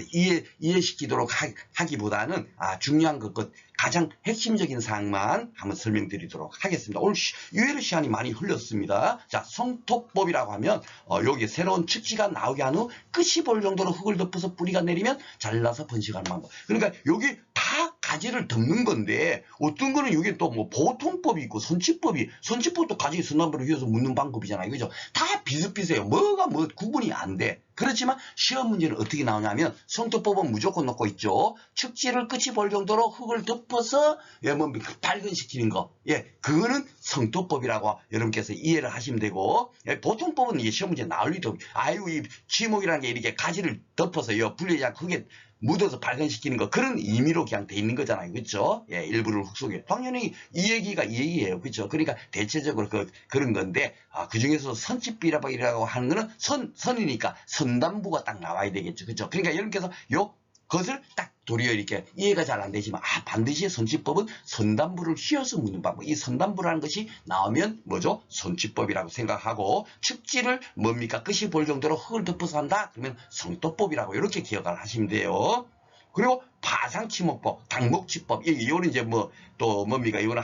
이해시키도록 하기보다는 중요한 것 가장 핵심적인 사항만 한번 설명드리도록 하겠습니다. 오늘 의외로 시간이 많이 흘렸습니다. 자, 성토법이라고 하면 여기 새로운 측지가 나오게 한 후 끝이 볼 정도로 흙을 덮어서 뿌리가 내리면 잘라서 번식하는 방법. 그러니까 여기 다 가지를 덮는 건데 어떤 거는 여기 또 뭐 보통법이 있고 선치법도 가지 선남부를 휘어서 묻는 방법이잖아요. 그죠? 다 비슷비슷해요. 뭐가 뭐 구분이 안 돼. 그렇지만 시험 문제는 어떻게 나오냐면 성토법은 무조건 넣고 있죠. 측지를 끝이 볼 정도로 흙을 덮어서 발근시키는 거. 예, 그거는 성토법이라고 여러분께서 이해를 하시면 되고 보통법은 이게 시험 문제 나올 리도 없고 이 취목이라는 게 이렇게 가지를 덮어서 분리하지 않고 흙에 묻어서 발근시키는 거 그런 의미로 그냥 돼 있는 거잖아요. 그렇죠? 예, 일부를 흙 속에. 당연히 이 얘기가 이 얘기예요. 그렇죠? 그러니까 대체적으로 그런 건데 그중에서 선집비라고 하는 거는 선이니까 선단부가 딱 나와야 되겠죠. 그렇죠? 그러니까 여러분께서 그것을 딱 도리어 이렇게 이해가 잘 안 되지만 반드시 선치법은 선단부를 휘어서 묻는 방법. 이 선단부라는 것이 나오면 뭐죠? 선치법이라고 생각하고 측지를 뭡니까? 끝이 볼 정도로 흙을 덮어서 한다? 그러면 성토법이라고 이렇게 기억을 하시면 돼요. 그리고 파상치목법, 당목치법, 이거는 이제 또 뭡니까? 이거는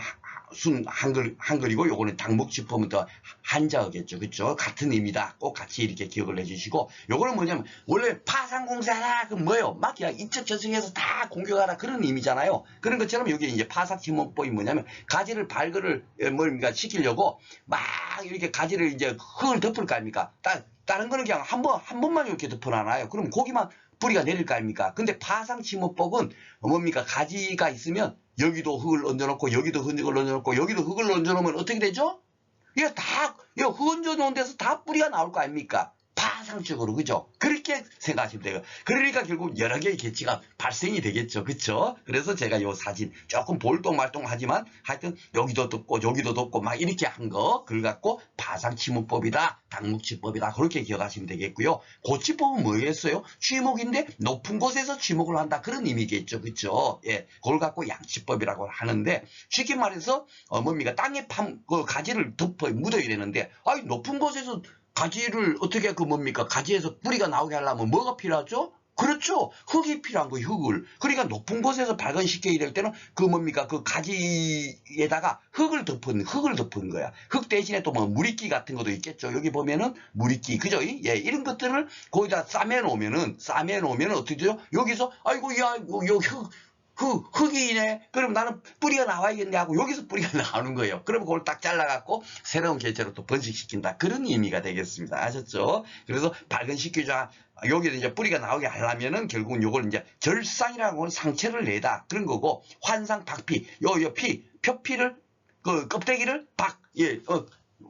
순 한글이고 요거는 당목지법은 더 한자어겠죠. 그쵸? 같은 의미다. 꼭 같이 이렇게 기억을 해주시고 요거는 뭐냐면 원래 파상공사라 그 뭐예요? 막 그냥 이쪽 저쪽에서 다 공격하라 그런 의미잖아요. 그런 것처럼 여기 이제 파삭지목법이 뭐냐면 가지를 발굴을 뭡니까 시키려고 막 이렇게 가지를 이제 흙을 덮을 거 아닙니까? 다른 거는 그냥 한 번만 이렇게 덮어놔요. 그럼 고기만 뿌리가 내릴 거 아닙니까? 근데 파상지목법은 뭡니까? 가지가 있으면 여기도 흙을 얹어놓고 여기도 흙을 얹어놓고 여기도 흙을 얹어놓으면 어떻게 되죠? 이거 다, 이거 흙 얹어놓은 데서 다 뿌리가 나올 거 아닙니까? 파상적으로, 그죠? 그렇게 생각하시면 돼요. 그러니까 결국 여러 개의 개체가 발생이 되겠죠. 그쵸? 그래서 제가 요 사진 조금 볼똥말똥하지만 하여튼 여기도 덮고 여기도 덮고 막 이렇게 한 거, 그걸 갖고 파상치목법이다, 당목치법이다. 그렇게 기억하시면 되겠고요. 고치법은 뭐겠어요? 취목인데 높은 곳에서 취목을 한다. 그런 의미겠죠. 그쵸? 예. 그걸 갖고 양치법이라고 하는데 쉽게 말해서, 뭡니까? 땅에 그 가지를 덮어 묻어야 되는데, 아니, 높은 곳에서 가지를 어떻게 뭡니까? 가지에서 뿌리가 나오게 하려면 뭐가 필요하죠? 그렇죠. 흙이 필요한 거예요, 흙을. 그러니까 높은 곳에서 발근시켜야 될 때는 뭡니까? 그 가지에다가 흙을 덮은 거야. 흙 대신에 또 뭐 무리끼 같은 것도 있겠죠. 여기 보면은 무리끼, 그죠? 예, 이런 것들을 거기다 싸매놓으면은 어떻게 돼요? 여기서, 아이고, 야, 여기 흙이네. 그럼 나는 뿌리가 나와야겠네 하고 여기서 뿌리가 나오는 거예요. 그러면 그걸 딱 잘라갖고 새로운 개체로 또 번식시킨다. 그런 의미가 되겠습니다. 아셨죠? 그래서 발근시키자. 여기에 이제 뿌리가 나오게 하려면은 결국은 요걸 이제 절상이라고 하는 상체를 내다. 그런 거고, 환상 박피. 요 표피를, 그 껍데기를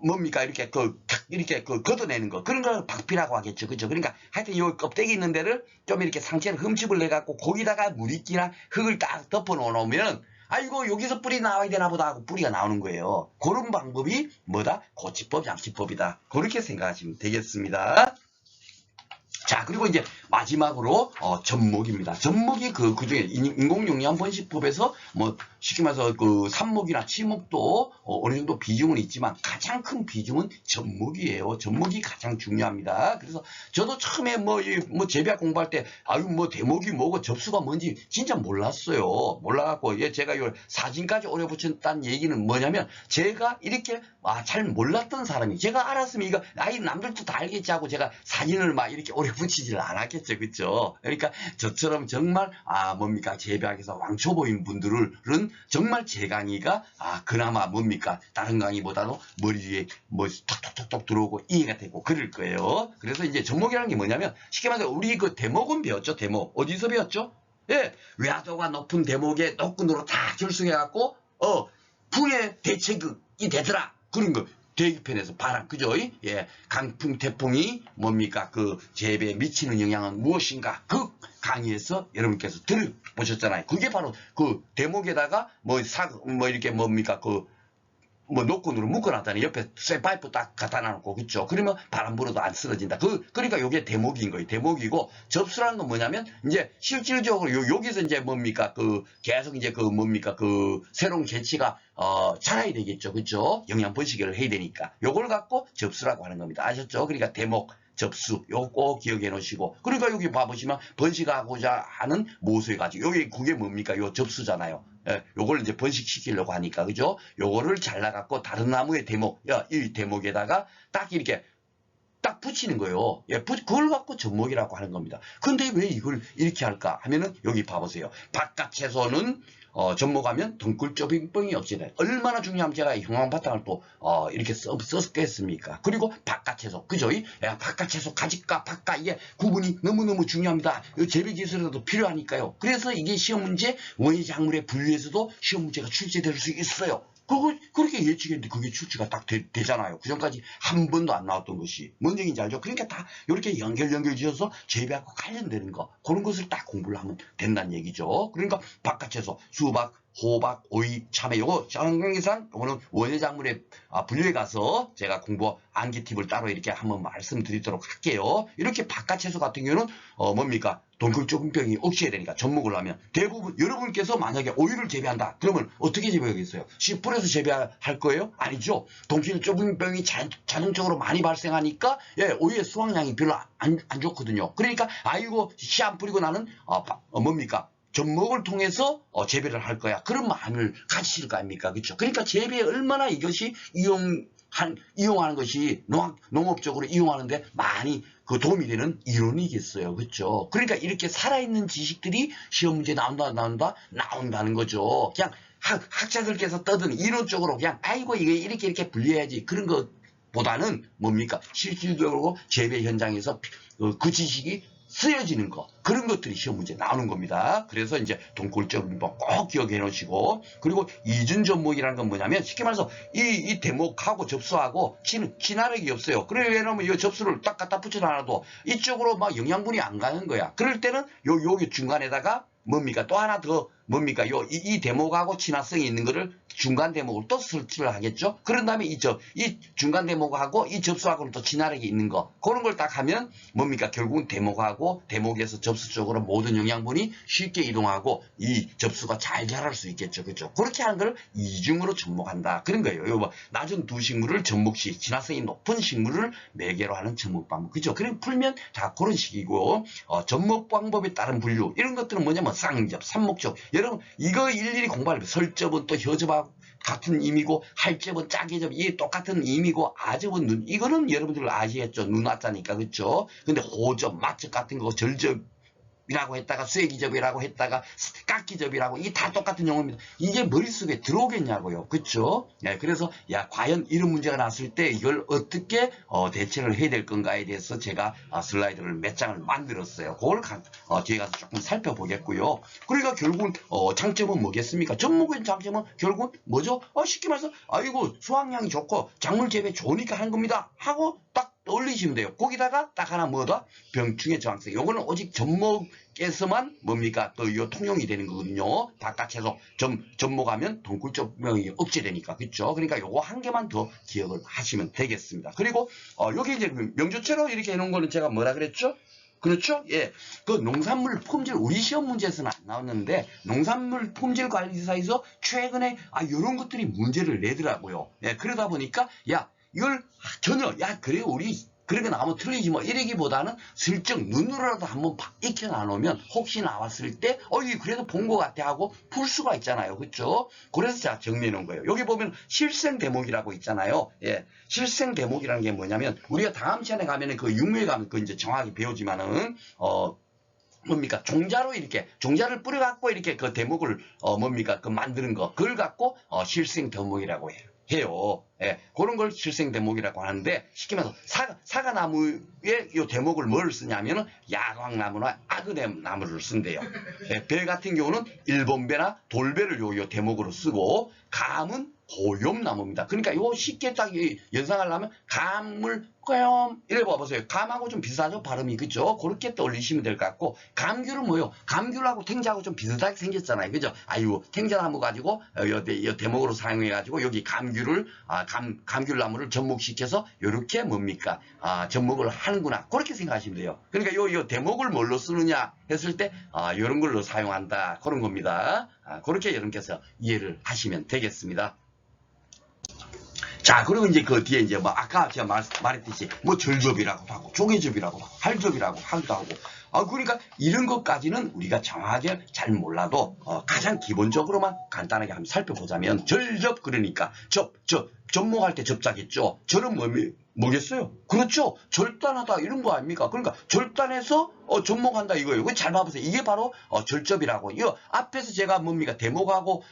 뭡니까? 이렇게 이렇게 걷어내는 거. 그런 걸 박피라고 하겠죠. 그죠? 그러니까 하여튼 요 껍데기 있는 데를 좀 이렇게 상체를 흠집을 내갖고 거기다가 무리끼나 흙을 딱 덮어 놓으면 아이고, 여기서 뿌리 나와야 되나 보다 하고 뿌리가 나오는 거예요. 그런 방법이 뭐다? 고치법, 양치법이다. 그렇게 생각하시면 되겠습니다. 자, 그리고 이제 마지막으로 접목입니다. 접목이 그중에 인공용량 번식법에서 뭐 쉽게 말해서 그 삽목이나 치목도 어느 정도 비중은 있지만 가장 큰 비중은 접목이에요. 접목이 가장 중요합니다. 그래서 저도 처음에 뭐 재배학 공부할 때 아유 뭐 대목이 뭐고 접수가 뭔지 진짜 몰랐어요. 몰라갖고 제가 이 사진까지 오려 붙였다는 얘기는 뭐냐면 제가 이렇게 잘 몰랐던 사람이 제가 알았으면 이거 남들도 다 알겠지 하고 제가 사진을 막 이렇게 오려 붙이지를 않았겠죠. 그쵸? 그러니까 저처럼 정말 뭡니까 재배학에서 왕초보인 분들은 정말 제 강의가 그나마 뭡니까 다른 강의보다도 머리 위에 뭐 톡톡톡톡 들어오고 이해가 되고 그럴 거예요. 그래서 이제 접목이라는 게 뭐냐면 쉽게 말해서 우리 그 대목은 배웠죠. 대목 어디서 배웠죠? 예, 외화도가 높은 대목에 노끈으로 다 결속해갖고 풍의 대책이 되더라 그런 거. 대기편에서 바람, 그죠? 예, 강풍, 태풍이 뭡니까? 그 재배에 미치는 영향은 무엇인가? 그 강의에서 여러분께서 들어보셨잖아요. 그게 바로 그 대목에다가 이렇게 뭡니까? 노끈으로 묶어놨다니 옆에 쇠파이프 딱 갖다 놔놓고, 그쵸? 그러면 바람 불어도 안 쓰러진다. 그러니까 요게 대목인 거예요. 대목이고, 접수라는 건 뭐냐면, 이제 실질적으로 여기서 이제 뭡니까? 계속 이제 새로운 개체가, 자라야 되겠죠. 그쵸? 영양 번식을 해야 되니까. 요걸 갖고 접수라고 하는 겁니다. 아셨죠? 그러니까 대목. 접수, 요거 꼭 기억해 놓으시고. 그러니까 여기 봐보시면 번식하고자 하는 모수의 가지. 그게 뭡니까? 요 접수잖아요. 예, 요걸 이제 번식시키려고 하니까, 그죠? 요거를 잘라갖고 다른 나무의 이 대목에다가 딱 이렇게 딱 붙이는 거예요. 예, 그걸 갖고 접목이라고 하는 겁니다. 근데 왜 이걸 이렇게 할까 하면은 여기 봐보세요. 바깥 채소는 접목하면 덩굴조빙병이 없어져요. 얼마나 중요하면 제가 형광바탕을 또 이렇게 썼겠습니까? 그리고 바깥 채소, 그죠? 바깥 채소 가지과 바깥 이게 구분이 너무너무 중요합니다. 재배기술에도 필요하니까요. 그래서 이게 시험 문제 원예 작물의 분류에서도 시험 문제가 출제될 수 있어요. 그렇게 예측했는데 그게 출제가 딱 되잖아요. 그전까지 한 번도 안 나왔던 것이. 뭔 얘기인지 알죠? 그러니까 다 이렇게 연결 지어서 재배하고 관련되는 거. 그런 것을 딱 공부를 하면 된다는 얘기죠. 그러니까 바깥에서 수박, 호박, 오이, 참외 요거 정상이상 요거는 원예 작물의 분류에 가서 제가 공부 암기 팁을 따로 이렇게 한번 말씀드리도록 할게요. 이렇게 바깥 채소 같은 경우는 뭡니까? 동글조금병이 없어야 되니까 접목을 하면 대부분 여러분께서 만약에 오이를 재배한다 그러면 어떻게 재배하겠어요? 씨뿌려서 재배할 거예요? 아니죠. 동글조금병이 자동적으로 많이 발생하니까 오이의 수확량이 별로 안 좋거든요. 그러니까 아이고 씨 안 뿌리고 나는 뭡니까? 접목을 통해서 재배를 할 거야. 그런 마음을 가지실 거 아닙니까? 그렇죠? 그러니까 재배에 얼마나 이것이 이용하는 것이 농업적으로 이용하는데 많이 그 도움이 되는 이론이겠어요. 그렇죠? 그러니까 이렇게 살아있는 지식들이 시험 문제 나온다는 거죠. 그냥 학자들께서 떠든 이론적으로 그냥 아이고 이게 이렇게 불려야지 그런 것보다는 뭡니까? 실질적으로 재배 현장에서 그 지식이 쓰여지는 거 그런 것들이 시험 문제 나오는 겁니다. 그래서 이제 동굴점 꼭 기억해 놓으시고 그리고 이준접목이라는 건 뭐냐면 쉽게 말해서 이 대목하고 접수하고 친화력이 없어요. 그래 왜냐면 이 접수를 딱 갖다 붙여놔도 이쪽으로 막 영양분이 안 가는 거야. 그럴 때는 여기 중간에다가 뭡니까? 또 하나 더 뭡니까? 이 대목하고 친화성이 있는 거를 중간 대목을 또 설치를 하겠죠? 그런 다음에 이 중간 대목하고 이 접수하고는 또 친화력이 있는 거. 그런 걸 딱 하면 뭡니까? 결국은 대목하고 대목에서 접수 쪽으로 모든 영양분이 쉽게 이동하고 이 접수가 잘 자랄 수 있겠죠. 그렇죠? 그렇게 하는 걸 이중으로 접목한다. 그런 거예요. 요 낮은 두 식물을 접목시, 친화성이 높은 식물을 매개로 하는 접목 방법. 그죠? 그냥 풀면 다 그런 식이고, 접목 방법에 따른 분류. 이런 것들은 뭐냐면 쌍접, 삼목적. 여러분 이거 일일이 공부하려면 설접은 또 혀접하고 같은 의미고 할접은 짜개접 이게 똑같은 의미고 아접은 눈 이거는 여러분들 아시겠죠? 눈 왔자니까 그렇죠? 근데 호접, 맞접 같은 거 절접 이라고 했다가 쇠기접이라고 했다가 깎기접이라고 이게 다 똑같은 용어입니다. 이게 머릿속에 들어오겠냐고요. 그렇죠? 네, 그래서 과연 이런 문제가 났을 때 이걸 어떻게 대처를 해야 될 건가에 대해서 제가 슬라이드를 몇 장을 만들었어요. 그걸 뒤에 가서 조금 살펴보겠고요. 그러니까 결국은 장점은 뭐겠습니까? 접목의 장점은 결국은 뭐죠? 쉽게 말해서 아이고 수확량이 좋고 작물 재배 좋으니까 하는 겁니다. 하고 딱 올리시면 돼요. 거기다가 딱 하나 뭐다? 병충해 저항성. 요거는 오직 접목에서만 뭡니까? 또 요 통용이 되는 거거든요. 바깥에서 접목하면 동굴접목이 억제되니까. 그렇죠? 그러니까 요거 한 개만 더 기억을 하시면 되겠습니다. 그리고 여기 이제 명조체로 이렇게 해놓은 거는 제가 뭐라 그랬죠? 그렇죠? 예. 그 농산물 품질, 우리 시험 문제에서는 안 나왔는데, 농산물 품질 관리사에서 최근에, 요런 것들이 문제를 내더라고요. 예. 그러다 보니까, 이걸 전혀, 그래, 우리, 그런 거 나오면 틀리지 뭐, 이러기보다는 슬쩍 눈으로라도 한번 익혀 나누면, 혹시 나왔을 때, 이게 그래도 본 것 같아 하고 풀 수가 있잖아요. 그쵸? 그래서 제가 정리해 놓은 거예요. 여기 보면 실생 대목이라고 있잖아요. 예. 실생 대목이라는 게 뭐냐면, 우리가 다음 시간에 가면은 그 육묘에 가면 그 이제 정확히 배우지만은, 뭡니까? 종자로 이렇게, 종자를 뿌려갖고 이렇게 그 대목을, 뭡니까? 그 만드는 거, 그걸 갖고, 실생 대목이라고 해요. 예, 그런 걸 실생 대목이라고 하는데 쉽게 말해서 사과나무에 이 대목을 뭘 쓰냐면은 야광나무나 아그네나무를 쓴대요. 예, 배 같은 경우는 일본배나 돌배를 요 대목으로 쓰고 감은 고염나무입니다. 그러니까 요 쉽게 딱 연상하려면 감을 꿰엄 이래 봐보세요. 감하고 좀 비슷하죠? 발음이 그죠? 그렇게 떠올리시면 될 것 같고 감귤은 뭐요? 감귤하고 탱자하고 좀 비슷하게 생겼잖아요. 그죠? 탱자나무 가지고 요 대목으로 사용해 가지고 여기 감귤을 감귤나무를 접목시켜서 요렇게 뭡니까? 접목을 하는구나. 그렇게 생각하시면 돼요. 그러니까 요 대목을 뭘로 쓰느냐 했을 때 요런 걸로 사용한다. 그런 겁니다. 그렇게 여러분께서 이해를 하시면 되겠습니다. 자, 그리고 이제 그 뒤에 이제 아까 제가 말했듯이 절접이라고도 하고, 쪼개접이라고도 하고, 할접이라고 하기도 하고, 그러니까 이런 것까지는 우리가 정확하게 잘 몰라도, 가장 기본적으로만 간단하게 한번 살펴보자면, 절접, 그러니까, 접목할 때 접자겠죠. 절은 뭐겠어요? 그렇죠. 절단하다, 이런 거 아닙니까? 그러니까, 절단해서, 접목한다 이거예요. 잘 봐보세요. 이게 바로, 절접이라고. 이거 앞에서 제가 뭡니까? 대목하고,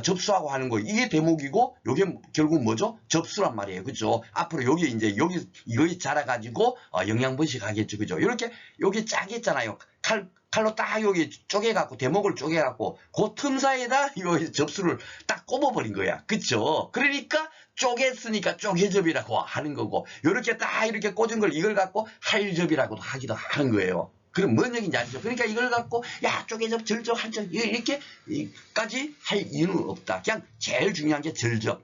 접수하고 하는 거. 이게 대목이고, 요게 결국 뭐죠? 접수란 말이에요. 그죠? 앞으로 이거 자라가지고, 영양 번식하겠죠. 그죠? 이렇게, 여기 짜겠잖아요. 칼로 딱 여기 쪼개갖고, 대목을 쪼개갖고, 그 틈 사이에다 이 접수를 딱 꼽아버린 거야. 그쵸? 그러니까, 쪼갰으니까 쪼개접이라고 하는 거고, 요렇게 딱 이렇게 꽂은 걸 이걸 갖고 할접이라고도 하기도 하는 거예요. 그럼 뭔 얘기인지 아시죠? 그러니까 이걸 갖고, 쪼개접, 절접, 할접, 이렇게까지 할 이유는 없다. 그냥 제일 중요한 게 절접.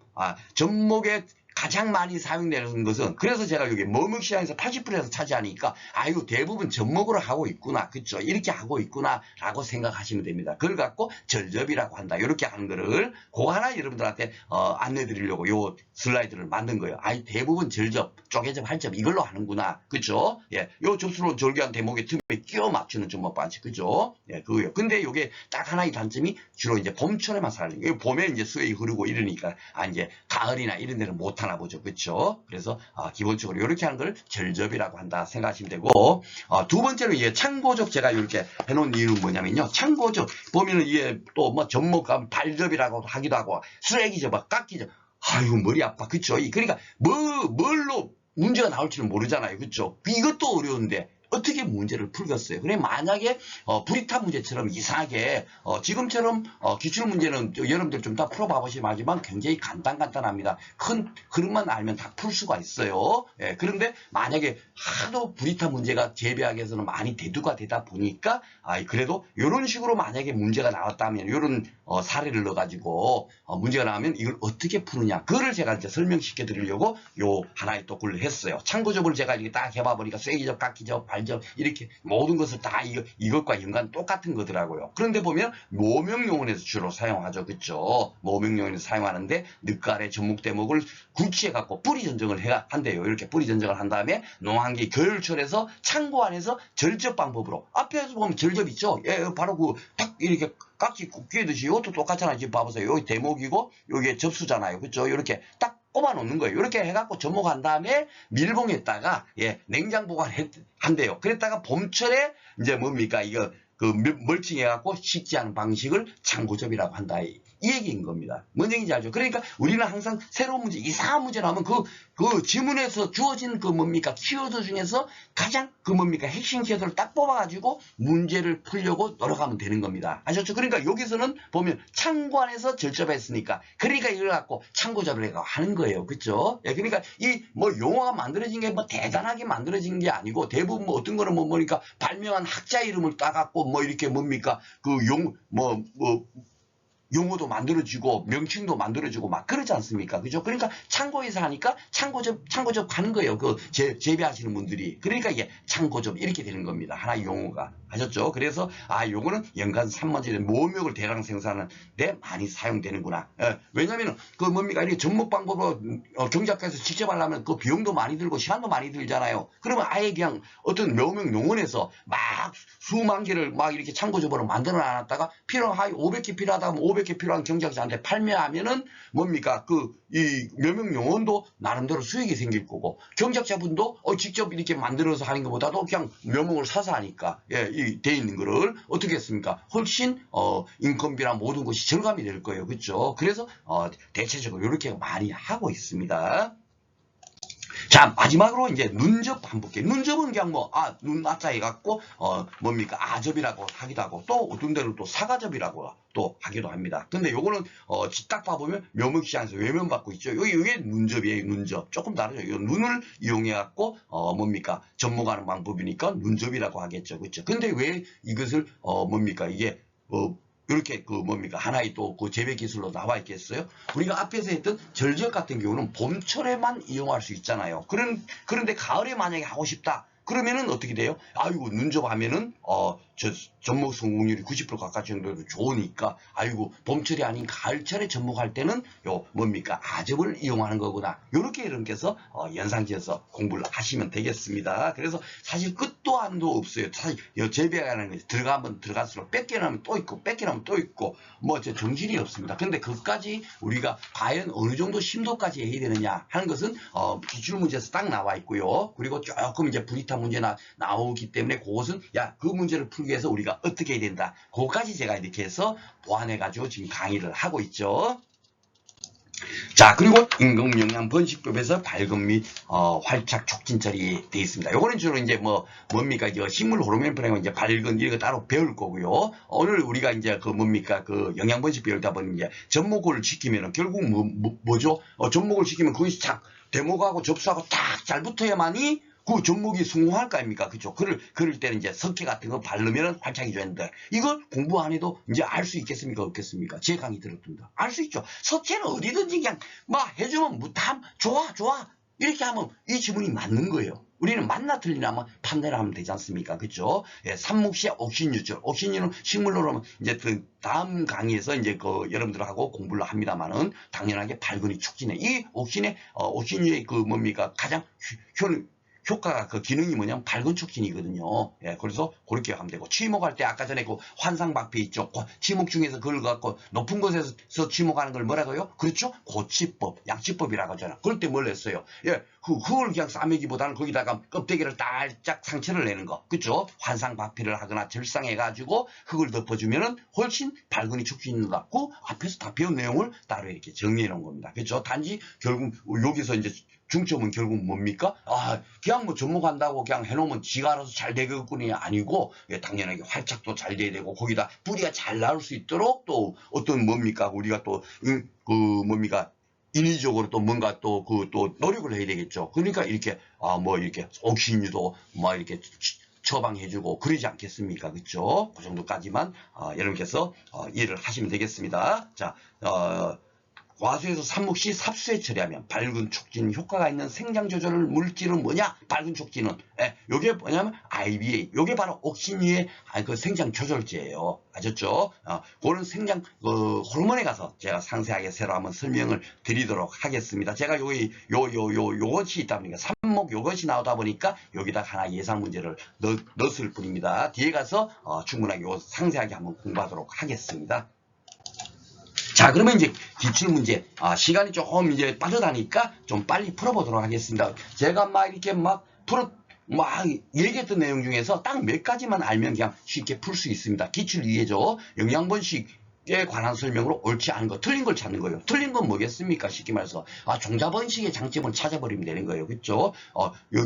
접목에 가장 많이 사용되는 것은 그래서 제가 여기 먹먹 시장에서 80%에서 차지하니까 아이고 대부분 젖먹으로 하고 있구나. 그쵸? 이렇게 하고 있구나 라고 생각하시면 됩니다. 그걸 갖고 절접이라고 한다. 이렇게 하는 거를 그거 하나 여러분들한테 안내 드리려고 요 슬라이드를 만든 거예요. 아이 대부분 절접, 쪼개접, 할접 이걸로 하는구나. 그쵸? 예, 요 접수로 절개한 대목에 틈에 끼워 맞추는 접목 반칙. 그죠? 예, 그거요. 근데 요게 딱 하나의 단점이 주로 이제 봄철에만 살아요. 봄에 이제 수액이 흐르고 이러니까 이제 가을이나 이런 데는 못 하나 보죠. 그쵸? 그래서 기본적으로 이렇게 하는 걸 절접이라고 한다 생각하시면 되고, 두 번째로 이게 창고접 제가 이렇게 해놓은 이유는 뭐냐면요. 창고접 보면은 이게 또 뭐 접목감 발접이라고 하기도 하고 쓰레기접, 깎기접. 아이고 머리 아파. 그쵸? 그러니까 뭘로 문제가 나올지는 모르잖아요. 그쵸? 이것도 어려운데 어떻게 문제를 풀겠어요? 그래 만약에 브리타 문제처럼 이상하게 지금처럼 기출 문제는 여러분들 좀 다 풀어봐보시면 알지만 굉장히 간단합니다. 큰 흐름만 알면 다 풀 수가 있어요. 예, 그런데 만약에 하도 브리타 문제가 재배학에서는 많이 대두가 되다 보니까 그래도 이런 식으로 만약에 문제가 나왔다면 이런 사례를 넣어가지고 문제가 나오면 이걸 어떻게 푸느냐 그거를 제가 이제 설명시켜 드리려고 요 하나의 또 글을 했어요. 참고접을 제가 이렇게 딱 해봐 보니까 쐐기접, 깎기접, 발접 이렇게 모든 것을 다 이것과 연관 똑같은 거더라고요. 그런데 보면 모명용언에서 주로 사용하죠. 그쵸? 모명용언에서 사용하는데 늦가을에 접목 대목을 구치해 갖고 뿌리 전정을 해야 한대요. 이렇게 뿌리 전정을 한 다음에 농한기 겨울철에서 창고 안에서 절접 방법으로 앞에서 보면 절접 있죠? 예, 바로 그 딱 이렇게 깍지 끼듯이 이것도 똑같잖아요. 지금 봐보세요. 여기 대목이고 여기에 접수잖아요. 그쵸? 이렇게 딱 꼽아 놓는 거예요. 이렇게 해갖고 접목한 다음에 밀봉했다가 냉장 보관한대요. 그랬다가 봄철에 이제 뭡니까 이거 그 멀칭해갖고 식지 않은 방식을 창고접이라고 한다. 이 얘기인 겁니다. 뭔 얘기인지 알죠? 그러니까 우리는 항상 새로운 문제, 이상한 문제 나오면 그 지문에서 주어진 그 뭡니까 키워드 중에서 가장 그 뭡니까 핵심 키워드를 딱 뽑아가지고 문제를 풀려고 노력하면 되는 겁니다. 아셨죠? 그러니까 여기서는 보면 창고 안에서 절접했으니까 그러니까 이걸 갖고 창고접을 해가 하는 거예요. 그쵸? 예, 그러니까 이 뭐 용어가 만들어진 게 뭐 대단하게 만들어진 게 아니고 대부분 뭐 어떤 거는 뭐 보니까 발명한 학자 이름을 따갖고 뭐 이렇게 뭡니까 그 용어도 만들어지고 명칭도 만들어지고 막 그러지 않습니까? 그죠? 그러니까 창고에서 하니까 창고접 가는 거예요. 그 재배하시는 분들이. 그러니까 이게 창고접 이렇게 되는 겁니다. 하나의 용어가. 아셨죠? 그래서 요거는 연간 3만원짜리 모명을 대량 생산하는데 많이 사용되는구나. 왜냐면은 그 뭡니까 이렇게 접목 방법으로 경작가에서 직접 하려면 그 비용도 많이 들고 시간도 많이 들잖아요. 그러면 아예 그냥 어떤 묘명 용원에서 막 수만 개를 막 이렇게 창고접으로 만들어 놨다가 필요한 500개 필요하다 하면 500개 필요한 경작자한테 판매하면은 뭡니까 이 묘명 용원도 나름대로 수익이 생길 거고 경작자분도 직접 이렇게 만들어서 하는 것보다도 그냥 묘목을 사서 하니까 돼 있는 거를 어떻게 했습니까? 훨씬 인건비나 모든 것이 절감이 될 거예요. 그렇죠? 그래서 대체적으로 이렇게 많이 하고 있습니다. 자, 마지막으로 이제 눈접 한번 볼게요. 눈접은 그냥 눈 아자 해갖고, 뭡니까, 아접이라고 하기도 하고, 또 어떤 데는 또 사가접이라고 또 하기도 합니다. 근데 요거는, 딱 봐보면 묘목시장에서 외면받고 있죠. 이게 눈접이에요, 눈접. 조금 다르죠. 이 눈을 이용해갖고, 뭡니까, 접목하는 방법이니까 눈접이라고 하겠죠. 그렇죠. 근데 왜 이것을, 뭡니까, 이게, 이렇게 뭡니까 하나의 또 그 재배 기술로 나와 있겠어요? 우리가 앞에서 했던 절적 같은 경우는 봄철에만 이용할 수 있잖아요. 그런데 가을에 만약에 하고 싶다. 그러면은 어떻게 돼요? 아이고 눈접하면은 접목 성공률이 90% 가까이 정도로 좋으니까 아이고 봄철이 아닌 가을철에 접목할 때는 뭡니까 아접을 이용하는 거구나. 요렇게 여러분께서 연상지어서 공부를 하시면 되겠습니다. 그래서 사실 끝도 한도 없어요. 사실 재배하는 것이 들어가면 들어갈수록 뺏겨나면 또 있고 뺏겨나면 또 있고 뭐 정신이 없습니다. 근데 그것까지 우리가 과연 어느 정도 심도까지 해야 되느냐 하는 것은 기출문제에서 딱 나와 있고요. 그리고 조금 이제 브리타 문제나 나오기 때문에 그것은 그 문제를 풀기 위해서 우리가 어떻게 해야 된다. 그것까지 제가 이렇게 해서 보완해가지고 지금 강의를 하고 있죠. 자, 그리고 인공영양 번식법에서 발금 및 활착 촉진처리 되어 있습니다. 요거는 주로 이제 뭡니까 이제 식물 호르몬 분해가 이제 발근 이런 거 따로 배울 거고요. 오늘 우리가 이제 뭡니까 영양 번식 배우다 보니 이제 접목을 시키면은 결국 뭐죠? 접목을 시키면 그것이 대목하고 접수하고 딱 잘 붙어야만이 그 접목이 성공할 거 아닙니까? 그죠? 그럴 때는 이제 석회 같은 거 바르면 활착이 되는데, 이걸 공부 안 해도 이제 알 수 있겠습니까? 없겠습니까? 제 강의 들었습니다. 알 수 있죠. 석회는 어디든지 그냥 막 해주면 무탐, 좋아, 좋아. 이렇게 하면 이 지문이 맞는 거예요. 우리는 맞나 틀리나 하면 판단을 하면 되지 않습니까? 그죠? 예, 삽목시 옥신유죠. 옥신유는 식물로 하면 이제 그 다음 강의에서 이제 그 여러분들하고 공부를 합니다만은 당연하게 발근이 촉진해. 이 옥신유의 그 뭡니까? 가장 효과가 그 기능이 뭐냐면 발근 촉진이거든요. 예, 그래서 그렇게 하면 되고 취목할 때 아까 전에 그 환상박패 있죠. 취목 중에서 그걸 갖고 높은 곳에서 취목하는 걸 뭐라고요? 그렇죠? 고치법, 양치법이라고 하잖아. 그럴 때 뭘 했어요? 예, 흙을 그냥 싸매기보다는 거기다가 껍데기를 살짝 상처를 내는 거, 그렇죠? 환상박패를 하거나 절상해가지고 흙을 덮어주면은 훨씬 발근이 촉진된다. 그 앞에서 다 배운 내용을 따로 이렇게 정리해 놓은 겁니다. 그렇죠? 단지 결국 여기서 이제 중점은 결국 뭡니까? 그냥 뭐 접목한다고 그냥 해놓으면 지가 알아서 잘 되겠군이 아니고, 예, 당연하게 활착도 잘 돼야 되고, 거기다 뿌리가 잘 나올 수 있도록 또 어떤 뭡니까? 우리가 또, 뭡니까? 인위적으로 또 뭔가 또 노력을 해야 되겠죠. 그러니까 이렇게, 이렇게 옥신유도 이렇게 처방해주고 그러지 않겠습니까? 그쵸? 그 정도까지만, 여러분께서, 이해를 하시면 되겠습니다. 자, 과수에서 삽목시 삽수에 처리하면 발근 촉진 효과가 있는 생장 조절 물질은 뭐냐? 발근 촉진은 요게 뭐냐면 IBA, 요게 바로 옥신유의 그 생장 조절제예요. 아셨죠? 그런 생장 호르몬에 가서 제가 상세하게 새로 한번 설명을 드리도록 하겠습니다. 제가 요것이 있다 보니까 삽목 요것이 나오다 보니까 여기다 하나 예상 문제를 넣었을 뿐입니다. 뒤에 가서 충분하게 상세하게 한번 공부하도록 하겠습니다. 자, 그러면 이제 기출문제, 시간이 조금 이제 빠르다니까 좀 빨리 풀어보도록 하겠습니다. 제가 막 이렇게 막 얘기했던 내용 중에서 딱 몇 가지만 알면 그냥 쉽게 풀 수 있습니다. 기출 이해죠. 영양번식에 관한 설명으로 옳지 않은 거, 틀린 걸 찾는 거예요. 틀린 건 뭐겠습니까? 쉽게 말해서 종자번식의 장점을 찾아버리면 되는 거예요. 그렇죠?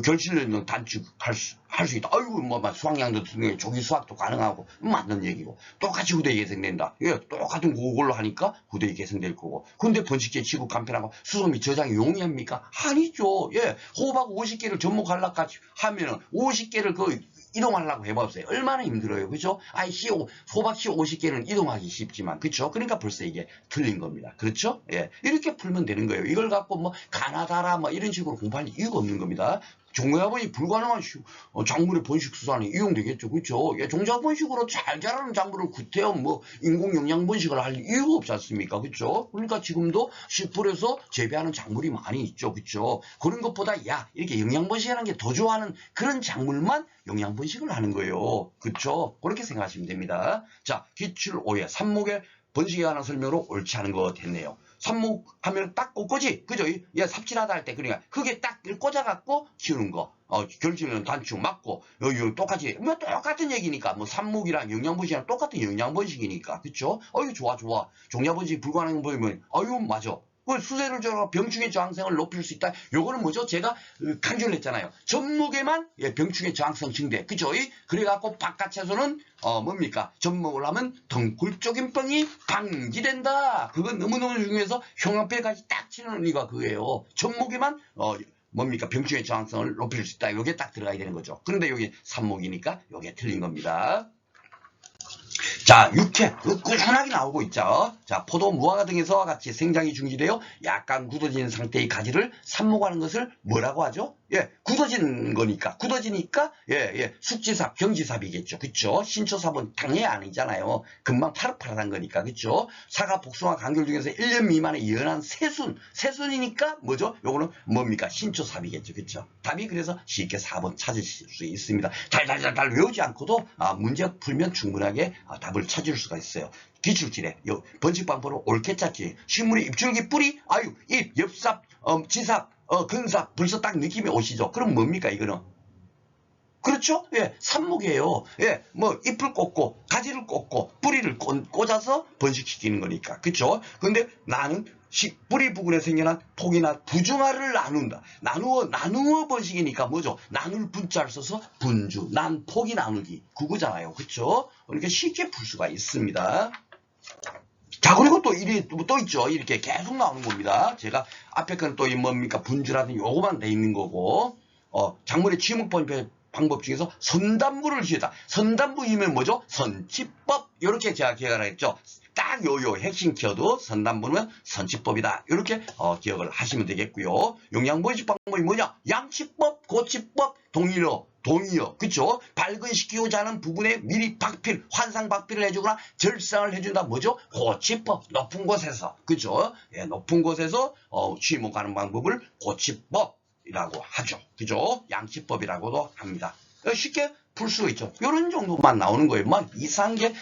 결실은 단축할 수 있다. 아이고, 수학량도 듣는 조기 수학도 가능하고, 맞는 얘기고. 똑같이 후대에 계승된다. 예, 똑같은 그걸로 하니까 후대에 계승될 거고. 근데 번식제 지구 간편하고 수소 및 저장이 용이합니까? 아니죠. 예, 호박 50개를 접목하려고 하면은 50개를 이동하려고 해봤어요. 얼마나 힘들어요. 그죠? 호박 씨 50개는 이동하기 쉽지만, 그쵸? 그러니까 벌써 이게 틀린 겁니다. 그렇죠? 예. 이렇게 풀면 되는 거예요. 이걸 갖고 가나다라 이런 식으로 공부할 이유가 없는 겁니다. 종자번식 불가능한 작물의 번식 수단이 이용되겠죠. 그렇죠? 예, 종자번식으로 잘 자라는 작물을 구태여 인공 영양 번식을 할 이유가 없지 않습니까? 그렇죠? 그러니까 지금도 식풀에서 재배하는 작물이 많이 있죠. 그렇죠? 그런 것보다 이렇게 영양 번식하는 게 더 좋아하는 그런 작물만 영양 번식을 하는 거예요. 그렇죠? 그렇게 생각하시면 됩니다. 자, 기출 5회 삽목의 번식에 관한 설명으로 옳지 않은 것 됐네요. 삽목하면 딱 꽂지, 그죠? 예, 삽질하다 할 때, 그러니까, 흙에 딱 꽂아갖고 키우는 거. 결실은 단축 맞고, 똑같이, 똑같은 얘기니까, 삽목이랑 영양번식이랑 똑같은 영양번식이니까, 그쵸? 이거 좋아. 종자번식 불가능한 보이면, 맞아. 수세를 줘서 병충해 저항성을 높일 수 있다. 요거는 뭐죠? 제가 강조를 했잖아요. 접목에만 병충해 저항성 증대. 그죠? 그래갖고 바깥 채소는 뭡니까? 접목을 하면 덩굴적인 병이 방지된다. 그건 너무너무 중요해서 형광펜까지 딱 치는 의미가 그거예요. 접목에만 뭡니까? 병충해 저항성을 높일 수 있다. 요게 딱 들어가야 되는 거죠. 그런데 여기 삽목이니까 요게 틀린 겁니다. 자, 육회 꾸준하게 나오고 있죠. 자, 포도, 무화과 등에서와 같이 생장이 중지되어 약간 굳어진 상태의 가지를 삽목하는 것을 뭐라고 하죠? 예, 굳어진 거니까, 숙지삽, 경지삽이겠죠. 그쵸? 신초삽은 당연히 아니잖아요. 금방 파릇파릇한 거니까, 그쵸? 사과, 복숭아, 감귤 중에서 1년 미만의 연한 새순이니까 뭐죠? 요거는 뭡니까? 신초삽이겠죠. 그쵸? 답이 그래서 쉽게 4번 찾으실 수 있습니다. 달달달달 외우지 않고도 문제 풀면 충분하게 답을 찾을 수가 있어요. 기출질에 번식방법으로 옳게 찾지. 식물의 잎줄기 뿌리, 잎, 엽삽, 지삽, 근삽, 벌써 딱 느낌이 오시죠? 그럼 뭡니까 이거는? 그렇죠? 예, 삽목이에요. 예, 잎을 꽂고, 가지를 꽂고, 뿌리를 꽂아서 번식시키는 거니까. 그렇죠? 근데 나는 뿌리 부분에 생겨난 폭이나 부중화를 나눈다. 나누어 번식이니까 뭐죠? 나눌 분자를 써서 분주, 폭이 나누기. 그거잖아요. 그렇죠? 그러니까 쉽게 풀 수가 있습니다. 자, 그리고 또 있죠. 이렇게 계속 나오는 겁니다. 제가 앞에 거는 또 뭡니까? 분주라든지 요거만 돼 있는 거고. 작물의 취목 방법 중에서 선단부를 지었다. 선단부이면 뭐죠? 선지법. 이렇게 제가 기억을 했죠. 딱 요 핵심 키워드 선단부는 선지법이다. 이렇게 기억을 하시면 되겠고요. 영양번식 방법이 뭐냐? 양치법, 고치법, 동의어, 그쵸? 발근시키고자 하는 부분에 미리 박필, 환상 박필을 해주거나 절상을 해준다. 뭐죠? 고치법, 높은 곳에서, 그쵸? 예, 높은 곳에서 취목하는 방법을 고치법이라고 하죠. 그죠? 양치법이라고도 합니다. 쉽게 풀 수 있죠. 이런 정도만 나오는 거예요. 막 이상한 게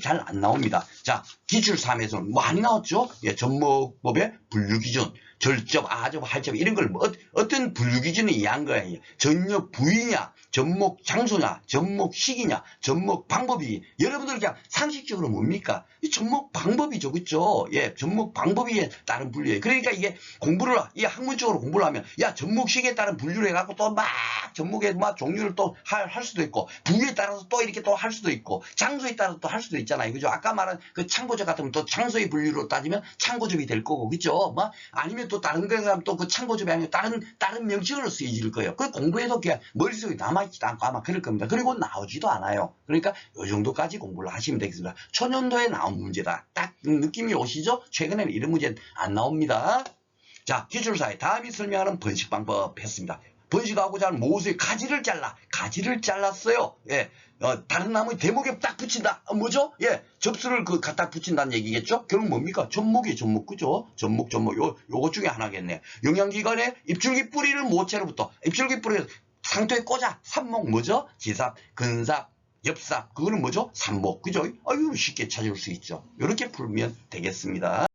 잘 안 나옵니다. 자, 기출 3에서는 많이 나왔죠. 예, 접목법의 분류기준, 절접, 아접, 할접 이런 걸 어떤 분류기준이 이해한 거예요. 전역 부위냐, 접목 장소냐, 접목 시기냐, 접목 방법이 여러분들 그냥 상식적으로 뭡니까? 이 접목 방법이죠, 그렇죠? 예, 접목 방법에 따른 분류예요. 그러니까 이게 공부를 이 학문적으로 공부를 하면 야 접목 시기에 따른 분류를 해갖고 또 막 접목의 막 종류를 또 할 수도 있고 부위에 따라서 또 이렇게 또 할 수도 있고 장소에 따라서 또 할 수도 있잖아요, 그죠? 아까 말한 그 창고접 같으면 또 장소의 분류로 따지면 창고접이 될 거고, 그죠? 뭐 아니면 또 다른 거에 가면 또 그 창고접이 아니면 다른 명칭으로 쓰여질 거예요. 그 공부해도 그냥 머릿속에 남아있지도 않고 아마 그럴 겁니다. 그리고 나오지도 않아요. 그러니까 이 정도까지 공부를 하시면 되겠습니다. 초년도에 나온 문제다. 딱 느낌이 오시죠? 최근에는 이런 문제 안 나옵니다. 자, 기출사에 다음이 설명하는 번식 방법 했습니다. 번식하고자 하는 모수의 가지를 잘랐어요. 예, 다른 나무의 대목에 딱 붙인다. 뭐죠? 예, 접수를 갖다 붙인다는 얘기겠죠? 결국 뭡니까? 접목이에요, 접목. 그죠? 접목. 요거 중에 하나겠네. 영양기관에 잎줄기 뿌리를 모체로부터, 잎줄기 뿌리를 상토에 꽂아. 삽목 뭐죠? 지삽, 근삽, 엽삽. 그거는 뭐죠? 삽목. 그죠? 아유, 쉽게 찾을 수 있죠. 이렇게 풀면 되겠습니다.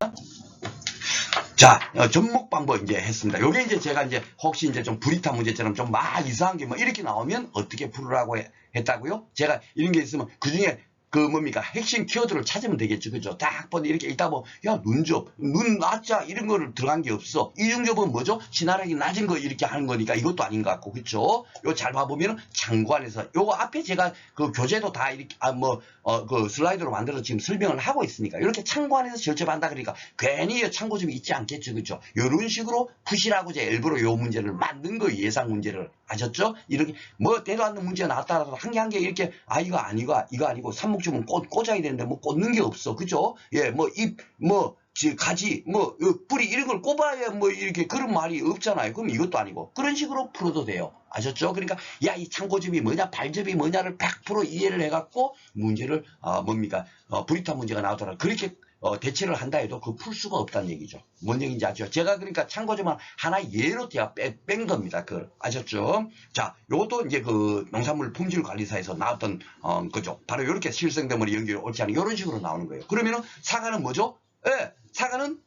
자, 접목 방법 이제 했습니다. 요게 이제 제가 이제 혹시 이제 좀 브리타 문제처럼 좀 막 이상한 게 뭐 이렇게 나오면 어떻게 풀으라고 했다고요? 제가 이런 게 있으면 그 중에 그 뭡니까? 핵심 키워드를 찾으면 되겠죠. 그죠? 딱 보니 이렇게 읽다 보면, 야, 눈접, 눈 낮자, 이런 거를 들어간 게 없어. 이중접은 뭐죠? 진화력이 낮은 거 이렇게 하는 거니까 이것도 아닌 것 같고, 그쵸? 요 잘 봐보면 장관에서, 요거 앞에 제가 그 교재도 다 이렇게, 그 슬라이드로 만들어서 지금 설명을 하고 있으니까, 이렇게 참관해서 절접한다 그러니까 괜히 참고점이 있지 않겠죠. 그죠? 요런 식으로 푸시라고 제가 일부러 요 문제를 만든 거 예상 문제를. 아셨죠? 이렇게, 뭐, 대도 않는 문제가 나왔다라도 한 개 한 개 이렇게, 이거 아니고, 삼목점은 꽂아야 되는데, 뭐, 꽂는 게 없어. 그죠? 예, 뭐, 잎, 뭐, 가지, 뭐, 뿌리, 이런 걸 꼽아야 뭐, 이렇게 그런 말이 없잖아요. 그럼 이것도 아니고. 그런 식으로 풀어도 돼요. 아셨죠? 그러니까, 야, 이 창고점이 뭐냐, 발접이 뭐냐를 100% 이해를 해갖고, 문제를, 뭡니까, 브리타 문제가 나오더라도 그렇게, 대체를 한다 해도 그 풀 수가 없다는 얘기죠. 뭔 얘기인지 아죠? 제가 그러니까 참고점만 하나 예로 제가 뺀 겁니다. 아셨죠? 자, 요것도 이제 그 농산물 품질 관리사에서 나왔던, 그죠? 바로 이렇게 실생대물이 연결이 옳지 않은 이런 식으로 나오는 거예요. 그러면은 사과는 뭐죠? 예, 사과는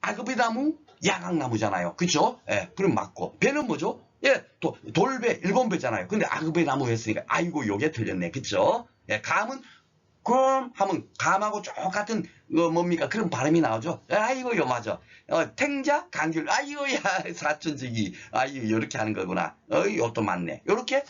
아급의 나무, 야각나무잖아요. 그죠? 예, 그럼 맞고. 배는 뭐죠? 예, 돌배, 일본배잖아요. 근데 아급의 나무 했으니까, 아이고, 요게 틀렸네. 그죠? 예, 감은 그럼 하면 감하고 똑같은 뭡니까 그런 발음이 나오죠. 아이고 요 맞아. 탱자 강귤 아이고야 사촌지기 아이고 이렇게 하는 거구나. 요것도 맞네. 요렇게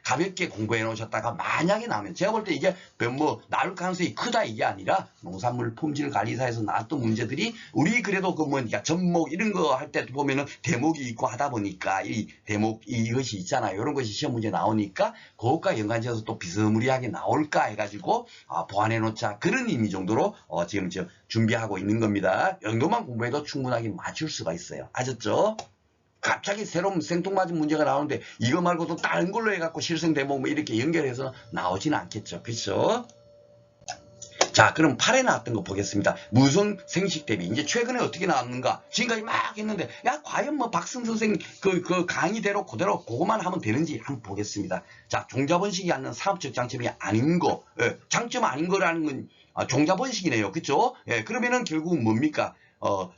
가볍게 공부해 놓으셨다가 만약에 나오면 제가 볼 때 이게 뭐 나올 가능성이 크다 이게 아니라 농산물 품질 관리사에서 나왔던 문제들이 우리 그래도 그 뭐니까 접목 이런 거 할 때 보면은 대목이 있고 하다 보니까 이 대목 이것이 있잖아요. 이런 것이 시험 문제 나오니까 그것과 연관지어서 또 비스무리하게 나올까 해가지고 보완해 놓자 그런 의미 정도로 지금 준비하고 있는 겁니다. 이 정도만 공부해도 충분하게 맞출 수가 있어요. 아셨죠? 갑자기 새로운 생뚱맞은 문제가 나오는데 이거 말고도 다른 걸로 해갖고 실생 대목 뭐 이렇게 연결해서 나오지는 않겠죠. 그렇죠? 자, 그럼 8에 나왔던 거 보겠습니다. 무성 생식 대비. 이제 최근에 어떻게 나왔는가? 지금까지 막 했는데, 야, 과연 뭐 박승 선생 그 강의대로 그대로 그것만 하면 되는지 한번 보겠습니다. 자, 종자번식이 하는 사업적 장점이 아닌 거, 장점 아닌 거라는 건 종자번식이네요. 그쵸? 예, 그러면은 결국은 뭡니까?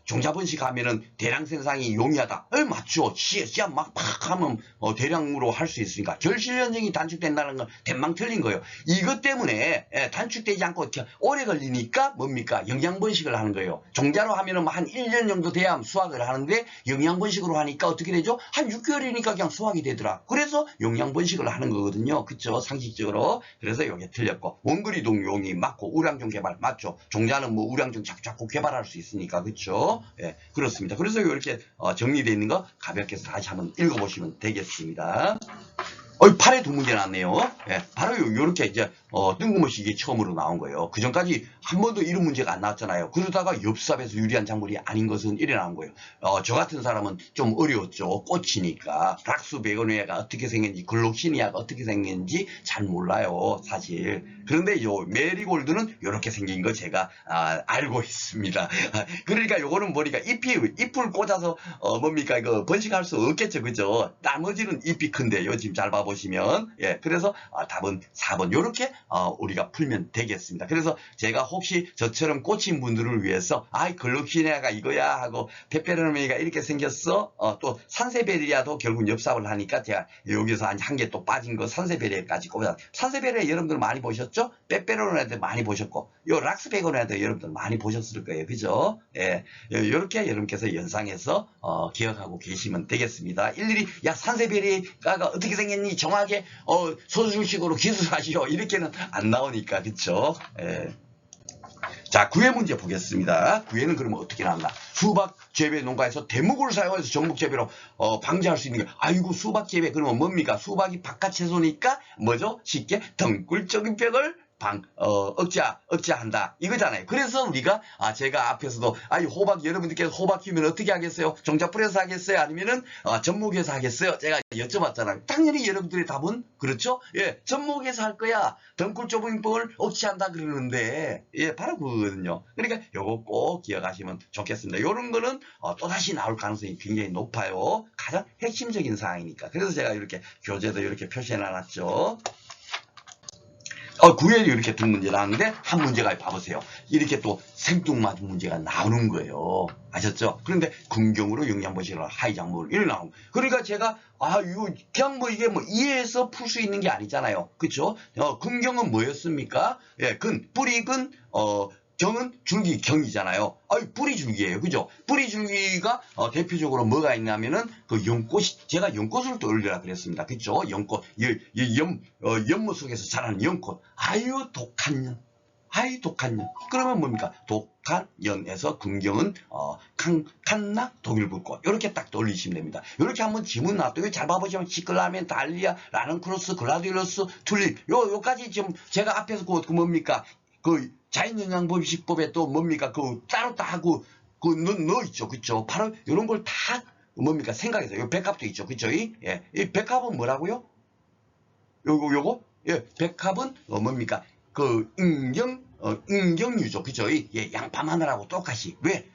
종자번식 하면은 대량 생산이 용이하다. 맞죠. 씨앗 막 팍 하면 대량으로 할 수 있으니까. 결실 현상이 단축된다는 건 대망 틀린 거예요. 이것 때문에 단축되지 않고 오래 걸리니까 뭡니까? 영양번식을 하는 거예요. 종자로 하면은 한 1년 정도 돼야 수확을 하는데 영양번식으로 하니까 어떻게 되죠? 한 6개월이니까 그냥 수확이 되더라. 그래서 영양번식을 하는 거거든요. 그쵸? 상식적으로. 그래서 이게 틀렸고. 원거리동 용이 맞고 우량종 개발 맞죠? 종자는 뭐 우량종 자꾸 개발할 수 있으니까. 그쵸? 예, 그렇습니다. 그래서 이렇게 정리되어 있는 거 가볍게 다시 한번 읽어보시면 되겠습니다. 팔에 두 문제 나왔네요. 예, 바로 요렇게 이제, 뜬금없이 이게 처음으로 나온 거예요. 그 전까지 한 번도 이런 문제가 안 나왔잖아요. 그러다가 엽삽에서 유리한 작물이 아닌 것은 이래 나온 거예요. 저 같은 사람은 좀 어려웠죠. 꽃이니까. 락스 베고니아가 어떻게 생겼는지, 글록시니아가 어떻게 생겼는지 잘 몰라요. 사실. 그런데 요 메리골드는 요렇게 생긴 거 제가, 알고 있습니다. 그러니까 요거는 보니까 잎을 꽂아서, 뭡니까, 이거 번식할 수 없겠죠. 그죠? 나머지는 잎이 큰데요. 지금 잘 봐보시면. 예, 그래서, 답은 4번. 요렇게, 우리가 풀면 되겠습니다. 그래서 제가 혹시 저처럼 꽂힌 분들을 위해서, 글록시니아가 이거야 하고, 페페로미가 이렇게 생겼어. 또, 산세베리아도 결국 엽삽을 하니까 제가 여기서 한 개 또 빠진 거 산세베리아까지 꼽아. 산세베리아 여러분들 많이 보셨죠? 페페로미도 많이 보셨고, 요 락스베고니아도 여러분들 많이 보셨을 거예요. 그죠? 예, 요렇게 여러분께서 연상해서, 기억하고 계시면 되겠습니다. 일일이, 야, 산세베리아가 어떻게 생겼니? 정확하게, 소수식으로 기술하시오. 이렇게는 안 나오니까. 그쵸? 예. 자, 구회 문제 보겠습니다. 구회는 그러면 어떻게 나왔나? 수박 재배 농가에서 대목을 사용해서 전복 재배로 방지할 수 있는 게, 아이고, 수박 재배 그러면 뭡니까? 수박이 바깥 채소니까 뭐죠? 쉽게 덩굴적인 벽을 억제한다. 이거잖아요. 그래서 우리가, 제가 앞에서도, 호박, 여러분들께서 호박 키우면 어떻게 하겠어요? 종자풀에서 하겠어요? 아니면은, 접목해서 하겠어요? 제가 여쭤봤잖아요. 당연히 여러분들의 답은, 그렇죠? 예, 접목해서 할 거야. 덩굴 좁은 벽을 억제한다 그러는데, 예, 바로 그거거든요. 그러니까 요거 꼭 기억하시면 좋겠습니다. 요런 거는, 또다시 나올 가능성이 굉장히 높아요. 가장 핵심적인 사항이니까. 그래서 제가 이렇게 교재도 이렇게 표시해 놨죠. 구회도 이렇게 두 문제 나왔는데, 한 문제가 봐보세요. 이렇게 또 생뚱맞은 문제가 나오는 거예요. 아셨죠? 그런데 긍정으로 영양분식을 하이작물 이렇게 나오고. 그러니까 제가, 이거 그냥 뭐 이게 뭐 이해해서 풀 수 있는 게 아니잖아요. 그쵸? 긍정은 뭐였습니까? 예, 뿌리근, 경은 줄기 경이잖아요. 뿌리 줄기예요. 그죠? 뿌리 줄기가 대표적으로 뭐가 있냐면은 그 연꽃이, 제가 연꽃을 떠올리라 그랬습니다. 그죠? 연꽃, 연못 속에서 자라는 연꽃. 아유 독한 연. 독한 연. 그러면 뭡니까? 독한 연에서 긍정은 칸나 독일불꽃. 이렇게 딱 떠올리시면 됩니다. 이렇게 한번 지문 놔두고 잘 봐보시면 시클라멘, 달리아, 라는크로스, 글라디올러스, 튤립. 요까지 지금 제가 앞에서 그 뭡니까? 그 자연영양법식법에 또 뭡니까? 따로 다 하고 넣어 있죠. 그쵸? 바로 이런 걸 다 뭡니까? 생각해서 요 백합도 있죠. 그쵸? 예. 이 백합은 뭐라고요? 요거? 예. 백합은 뭡니까? 인경유죠. 그쵸? 예. 양파 마늘하고 똑같이. 왜?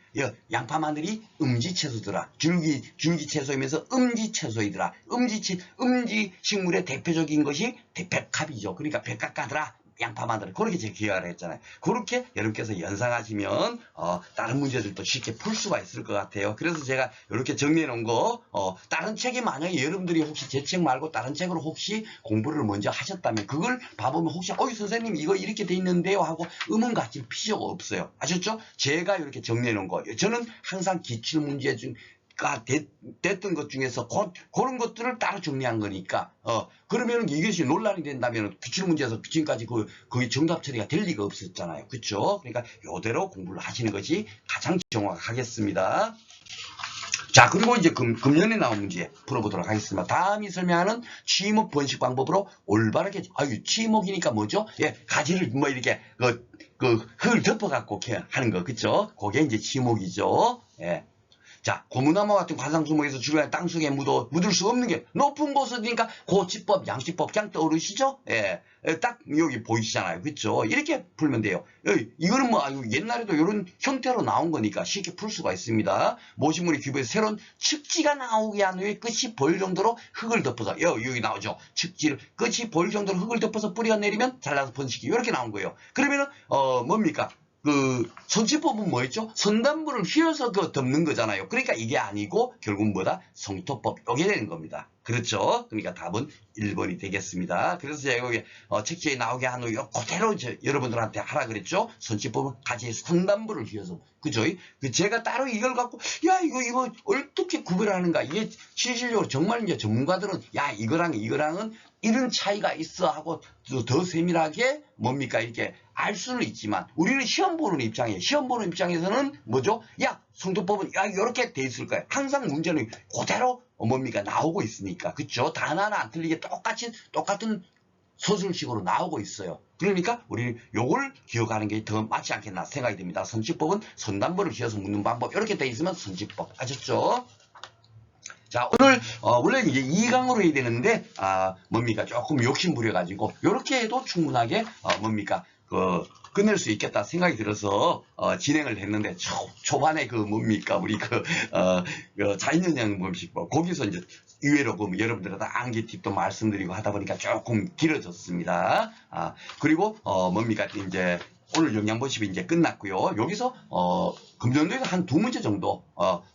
양파 마늘이 음지채소더라. 줄기 채소이면서 음지채소이더라. 음지 식물의 대표적인 것이 백합이죠. 그러니까 백합가더라. 양파 마늘. 그렇게 제가 기억을 했잖아요. 그렇게 여러분께서 연상하시면 다른 문제들도 쉽게 풀 수가 있을 것 같아요. 그래서 제가 이렇게 정리해 놓은 거, 다른 책이 만약에 여러분들이 혹시 제 책 말고 다른 책으로 혹시 공부를 먼저 하셨다면 그걸 봐보면 혹시 선생님 이거 이렇게 돼 있는데요 하고 의문 가질 필요가 없어요. 아셨죠? 제가 이렇게 정리해 놓은 거. 저는 항상 기출문제 가 됐던 것 중에서 그런 것들을 따로 정리한 거니까 그러면 이것이 논란이 된다면 기출문제에서 지금까지 거의 정답 처리가 될 리가 없었잖아요. 그렇죠? 그러니까 이대로 공부를 하시는 것이 가장 정확하겠습니다. 자, 그리고 이제 금년에 나온 문제 풀어보도록 하겠습니다. 다음이 설명하는 취목 번식 방법으로 올바르게, 취목이니까 뭐죠? 예, 가지를 뭐 이렇게 흙을 덮어갖고 하는 거, 그쵸? 그게 이제 취목이죠. 예. 자, 고무나무 같은 관상수목에서 주변에 땅속에 묻을 수 없는 게 높은 곳이니까 고치법, 양치법 그냥 떠오르시죠? 예, 딱 여기 보이시잖아요. 그쵸? 이렇게 풀면 돼요. 이거는 뭐 옛날에도 이런 형태로 나온 거니까 쉽게 풀 수가 있습니다. 모식물의 규모에서 새로운 측지가 나오게 한 후에 끝이 보일 정도로 흙을 덮어서 여기 나오죠. 측지를 끝이 보일 정도로 흙을 덮어서 뿌리가 내리면 잘라서 번식이 이렇게 나온 거예요. 그러면은 뭡니까? 성치법은 뭐였죠? 선단물을 휘어서 덮는 거잖아요. 그러니까 이게 아니고 결국 뭐다? 성토법. 이게 되는 겁니다. 그렇죠. 그러니까 답은 1번이 되겠습니다. 그래서 제가 여기 책자에 나오게 한 후 그대로 여러분들한테 하라 그랬죠. 선취법은 가지의 선단부를 휘어서 그죠? 제가 따로 이걸 갖고 야 이거 어떻게 구별하는가 이게 실질적으로 정말 이제 전문가들은 야 이거랑은 이런 차이가 있어 하고 더 세밀하게 뭡니까 이렇게 알 수는 있지만 우리는 시험 보는 입장에서는 뭐죠? 야 성도법은 야 이렇게 돼 있을 거야. 항상 문제는 그대로 뭡니까 나오고 있으니까 그쵸? 단 하나 안 틀리게 똑같은 서술식으로 나오고 있어요. 그러니까 우리는 요걸 기억하는 게 더 맞지 않겠나 생각이 듭니다. 선취법은 선단부를 기어서 묻는 방법 이렇게 돼 있으면 선취법 아셨죠? 자 오늘 원래 이제 2강으로 해야 되는데 뭡니까 조금 욕심 부려가지고 이렇게 해도 충분하게 뭡니까 끝낼 수 있겠다 생각이 들어서 진행을 했는데 초반에 뭡니까 우리 자연영양 범식법 거기서 이제 의외로 여러분들한테 암기 팁도 말씀드리고 하다 보니까 조금 길어졌습니다. 그리고 뭡니까 이제 오늘 영양보습이 이제 끝났고요. 여기서 금전도에서 한 2문제 정도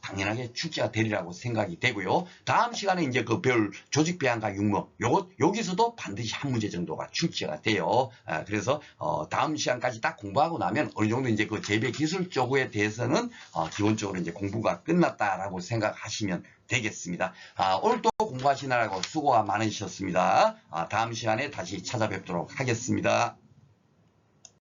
당연하게 출제가 되리라고 생각이 되고요. 다음 시간에 이제 배울 조직배양과 육모 여기서도 반드시 한 문제 정도가 출제가 돼요. 그래서 다음 시간까지 딱 공부하고 나면 어느 정도 이제 재배 기술 쪽에 대해서는 기본적으로 이제 공부가 끝났다라고 생각하시면 되겠습니다. 오늘 또 공부하시느라고 수고가 많으셨습니다. 다음 시간에 다시 찾아뵙도록 하겠습니다.